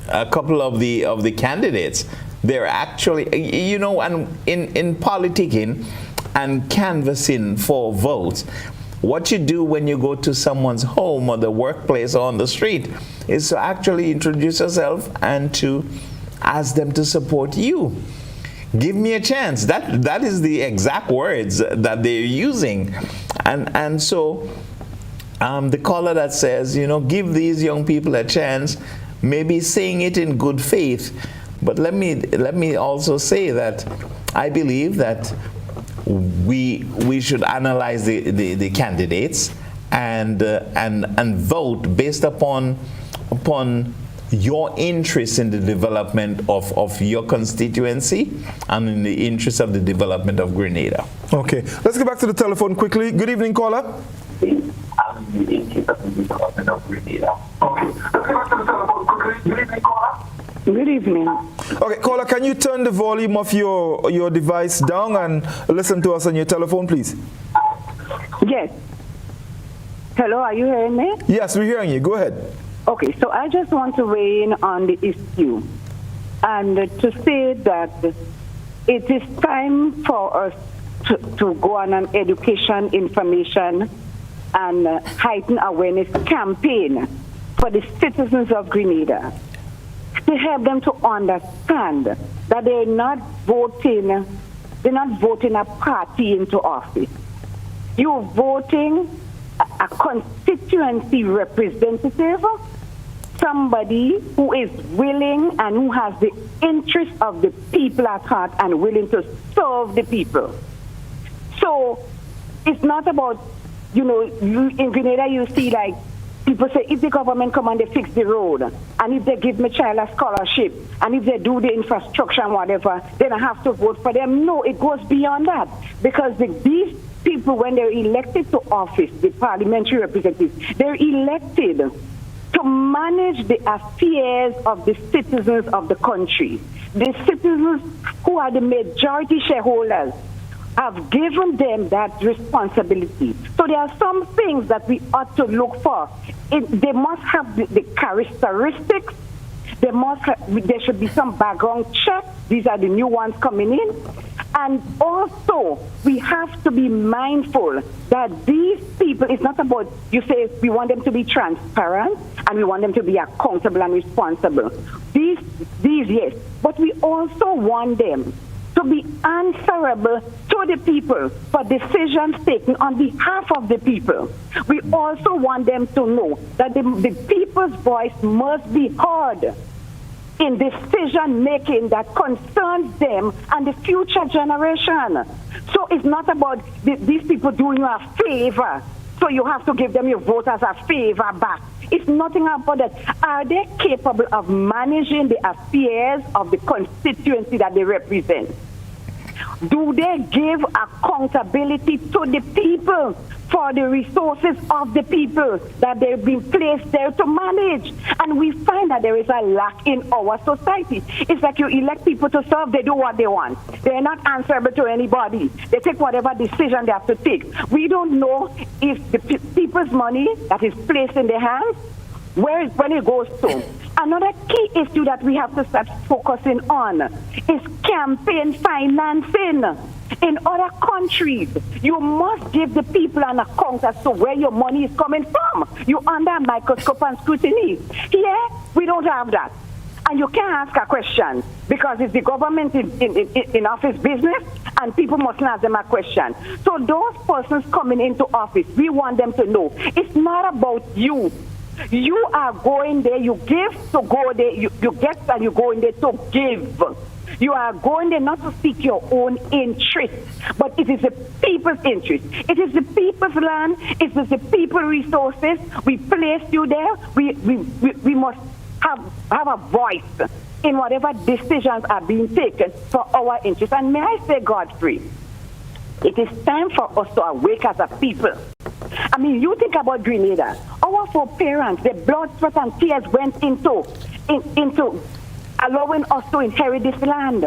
C: a couple of the candidates, they're actually, you know, and in politicking and canvassing for votes, what you do when you go to someone's home or the workplace or on the street is to actually introduce yourself and to ask them to support you. Give me a chance. That is the exact words that they're using. And so the caller that says, you know, give these young people a chance, maybe saying it in good faith, but let me also say that I believe that we should analyze the candidates and vote based upon your interest in the development of your constituency and in the interest of the development of Grenada.
A: Okay, let's go back to the telephone quickly. Good evening, caller.
J: Good evening.
A: Okay, caller, can you turn the volume of your device down and listen to us on your telephone, please?
J: Yes. Hello, are you hearing me?
A: Yes, we're hearing you. Go ahead.
J: Okay, so I just want to weigh in on the issue and to say that it is time for us to go on an education, information, and heighten awareness campaign for the citizens of Grenada to help them to understand that they're not voting a party into office. You're voting a constituency representative, somebody who is willing and who has the interest of the people at heart and willing to serve the people. So it's not about, you know, in Grenada you see like people say, if the government come and they fix the road, and if they give my child a scholarship, and if they do the infrastructure and whatever, then I have to vote for them. No, it goes beyond that. Because these people, when they're elected to office, the parliamentary representatives, they're elected to manage the affairs of the citizens of the country. The citizens who are the majority shareholders have given them that responsibility. So there are some things that we ought to look for. They must have the characteristics. There should be some background checks. These are the new ones coming in. And also, we have to be mindful that these people, it's not about, you say, we want them to be transparent and we want them to be accountable and responsible. These yes. But we also want them to be answerable to the people for decisions taken on behalf of the people. We also want them to know that the people's voice must be heard in decision making that concerns them and the future generation. So it's not about these people doing you a favor, so you have to give them your vote as a favor back. It's nothing about that. Are they capable of managing the affairs of the constituency that they represent? Do they give accountability to the people for the resources of the people that they've been placed there to manage? And we find that there is a lack in our society. It's like you elect people to serve, they do what they want. They're not answerable to anybody. They take whatever decision they have to take. We don't know if the people's money that is placed in their hands, when it goes to. Another key issue that we have to start focusing on is campaign financing. In other countries, you must give the people an account as to where your money is coming from. You're under a microscope and scrutiny. Here, we don't have that. And you can't ask a question because it's the government in office business and people must ask them a question. So those persons coming into office, we want them to know it's not about you You are going there, you give to go there, you get and you go in there to give. You are going there not to seek your own interest, but it is the people's interest. It is the people's land, it is the people's resources. We placed you there. We must have a voice in whatever decisions are being taken for our interest. And may I say, Godfrey, it is time for us to awake as a people. I mean, you think about Grenada. Our foreparents, their blood, sweat, and tears went into allowing us to inherit this land.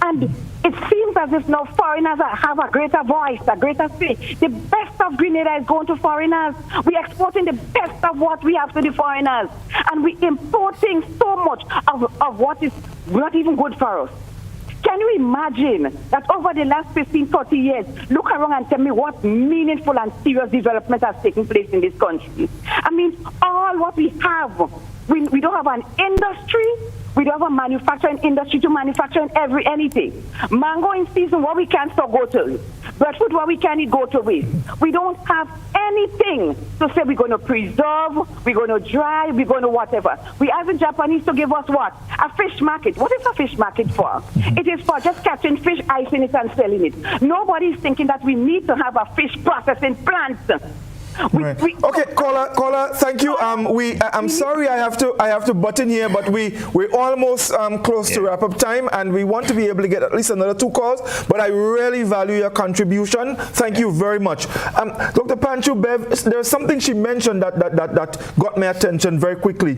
J: And it seems as if now foreigners have a greater voice, a greater say. The best of Grenada is going to foreigners. We're exporting the best of what we have to the foreigners. And we're importing so much of what is not even good for us. Can you imagine that over the last 15, 30 years, look around and tell me what meaningful and serious development has taken place in this country? I mean, all what we have, we don't have an industry. We don't have a manufacturing industry to manufacture anything. Mango in season, what we can still go to. Breadfruit, what we can eat, go to waste. We don't have anything to say we're going to preserve, we're going to dry, we're going to whatever. We ask the Japanese to give us what? A fish market. What is a fish market for? It is for just catching fish, icing it, and selling it. Nobody's thinking that we need to have a fish processing plant.
A: Okay, caller, thank you. I'm sorry I have to butt in here, but we're almost close to wrap up time, and we want to be able to get at least another 2 calls. But I really value your contribution. Thank you very much, Dr. Pancho. Bev, there's something she mentioned that got my attention very quickly.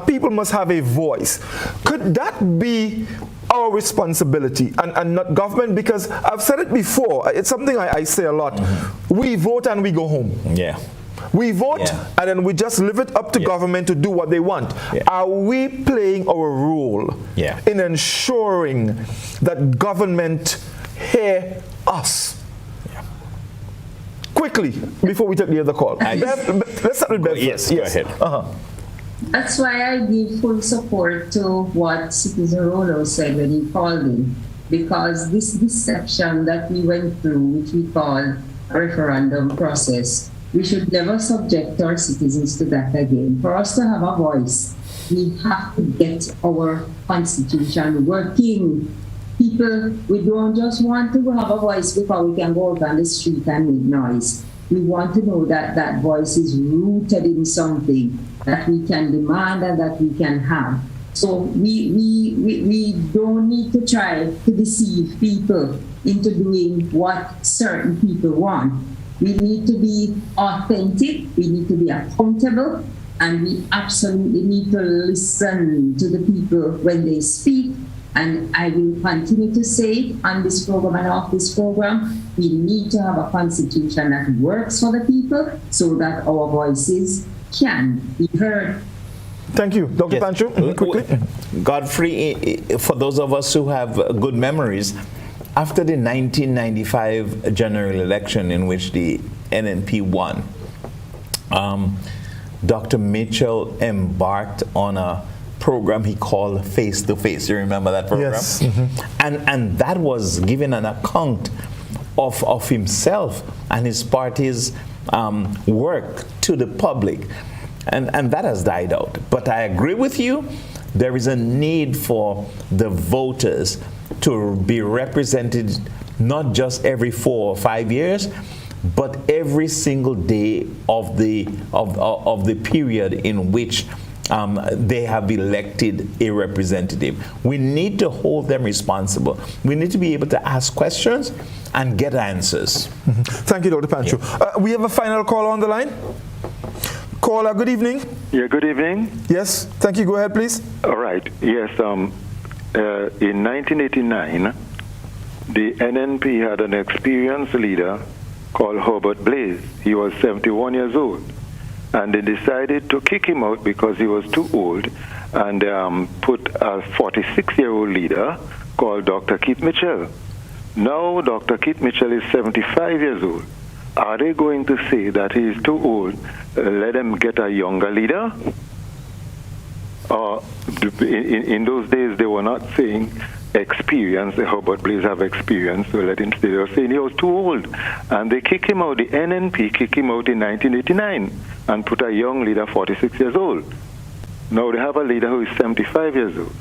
A: People must have a voice. Could that be our responsibility and not government? Because I've said it before, it's something I say a lot. We vote and we go home.
C: Yeah.
A: We vote and then we just leave it up to government to do what they want. Are we playing our role in ensuring that government hear us? Quickly, before we take the other call. Let's start with Bev.
C: Yes, go ahead.
B: That's why I give full support to what Citizen Rollo said when he called in, because this deception that we went through, which we call referendum process, we should never subject our citizens to that again. For us to have a voice, we have to get our constitution working. People, we don't just want to have a voice because we can go out on the street and make noise. We want to know that that voice is rooted in something that we can demand and that we can have. So we don't need to try to deceive people into doing what certain people want. We need to be authentic, we need to be accountable, and we absolutely need to listen to the people when they speak. And I will continue to say on this program and off this program, we need to have a constitution that works for the people so that our voices can be heard.
A: Thank you. Dr. Pancho, quickly.
C: Godfrey, for those of us who have good memories, after the 1995 general election in which the NNP won, Dr. Mitchell embarked on a program he called Face to Face. You remember that program?
A: Yes.
C: And that was giving an account of himself and his party's work to the public. And that has died out. But I agree with you, there is a need for the voters to be represented not just every 4 or 5 years, but every single day of the period in which they have elected a representative. We need to hold them responsible. We need to be able to ask questions and get answers.
A: Thank you, Dr. Pancho. We have a final call on the line. Caller, good evening.
K: Yeah, good evening.
A: Yes, thank you. Go ahead, please.
K: All right. Yes, in 1989, the NNP had an experienced leader called Herbert Blaze. He was 71 years old. And they decided to kick him out because he was too old and put a 46-year-old leader called Dr. Keith Mitchell. Now Dr. Keith Mitchell is 75 years old. Are they going to say that he is too old? Let him get a younger leader? In those days, they were not saying experience. Herbert Blaze have experience, so let him stay. They were saying he was too old. And they kicked him out. The NNP kicked him out in 1989. and put a young leader 46 years old. Now they have a leader who is 75 years old,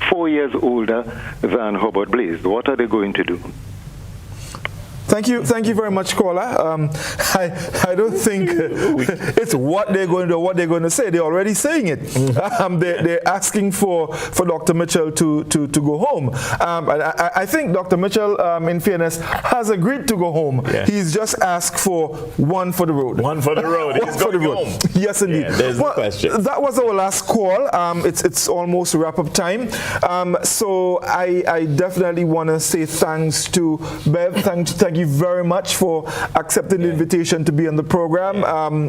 K: 4 years older than Hubert Blaze. What are they going to do?
A: Thank you very much, caller. I don't think it's what they're going to do, what they're going to say. They're already saying it. They're asking for Dr. Mitchell to go home. And I think Dr. Mitchell, in fairness, has agreed to go home. Yeah. He's just asked for one for the road.
C: One for the road. He's going home.
A: Yes, indeed.
C: Yeah, there's the question.
A: That was our last call. It's almost wrap-up time. So I definitely want to say thanks to Bev. Thank you very much for accepting the invitation to be on the program.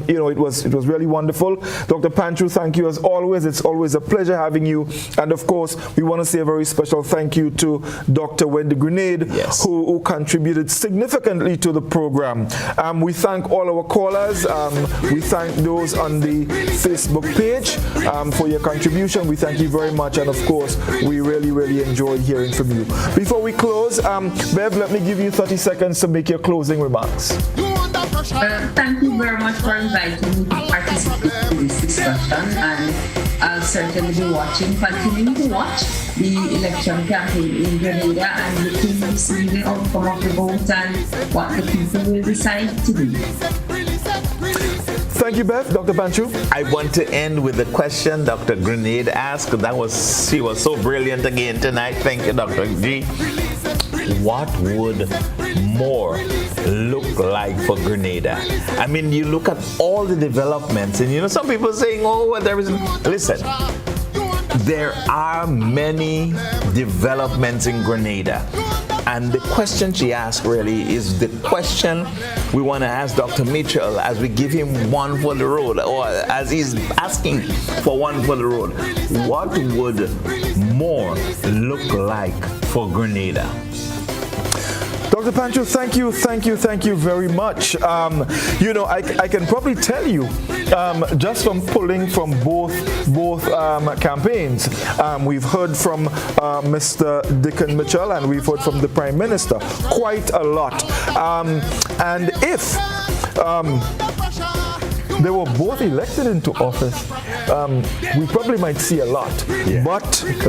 A: It was really wonderful. Dr. Panchu, thank you as always. It's always a pleasure having you. And of course, we want to say a very special thank you to Dr. Wendy Grenade, who contributed significantly to the program. We thank all our callers. We thank those on the Facebook page for your contribution. We thank you very much. And of course, we really, really enjoyed hearing from you. Before we close, Bev, let me give you 30 seconds to make your closing remarks.
B: Thank you very much for inviting me to participate in this discussion, and I'll certainly be continuing to watch the election campaign in Grenada and looking to see the outcome of the vote and what the people will decide to do.
A: Thank you, Beth. Dr. Panchu?
C: I want to end with the question Dr. Grenade asked. She was so brilliant again tonight. Thank you, Dr. G. What would more look like for Grenada? I mean, you look at all the developments, and some people saying, there is. Listen, there are many developments in Grenada. And the question she asked really is the question we want to ask Dr. Mitchell as we give him one for the road, or as he's asking for one for the road. What would more look like for Grenada?
A: Dr. Pancho, thank you very much. I can probably tell you, just from pulling from both campaigns, we've heard from Mr. Dickon Mitchell and we've heard from the Prime Minister quite a lot. And if they were both elected into office, we probably might see a lot, but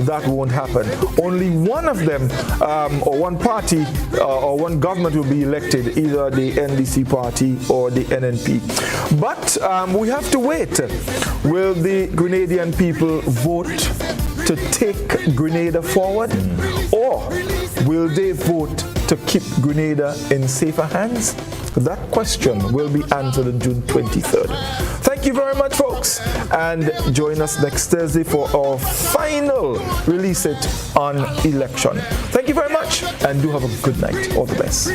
A: that won't happen. Only one of them, or one party, or one government will be elected, either the NDC party or the NNP. But we have to wait. Will the Grenadian people vote to take Grenada forward, or will they vote to keep Grenada in safer hands? That question will be answered on June 23rd. Thank you very much, folks, and join us next Thursday for our final Release It on election. Thank you very much, and do have a good night. All the best.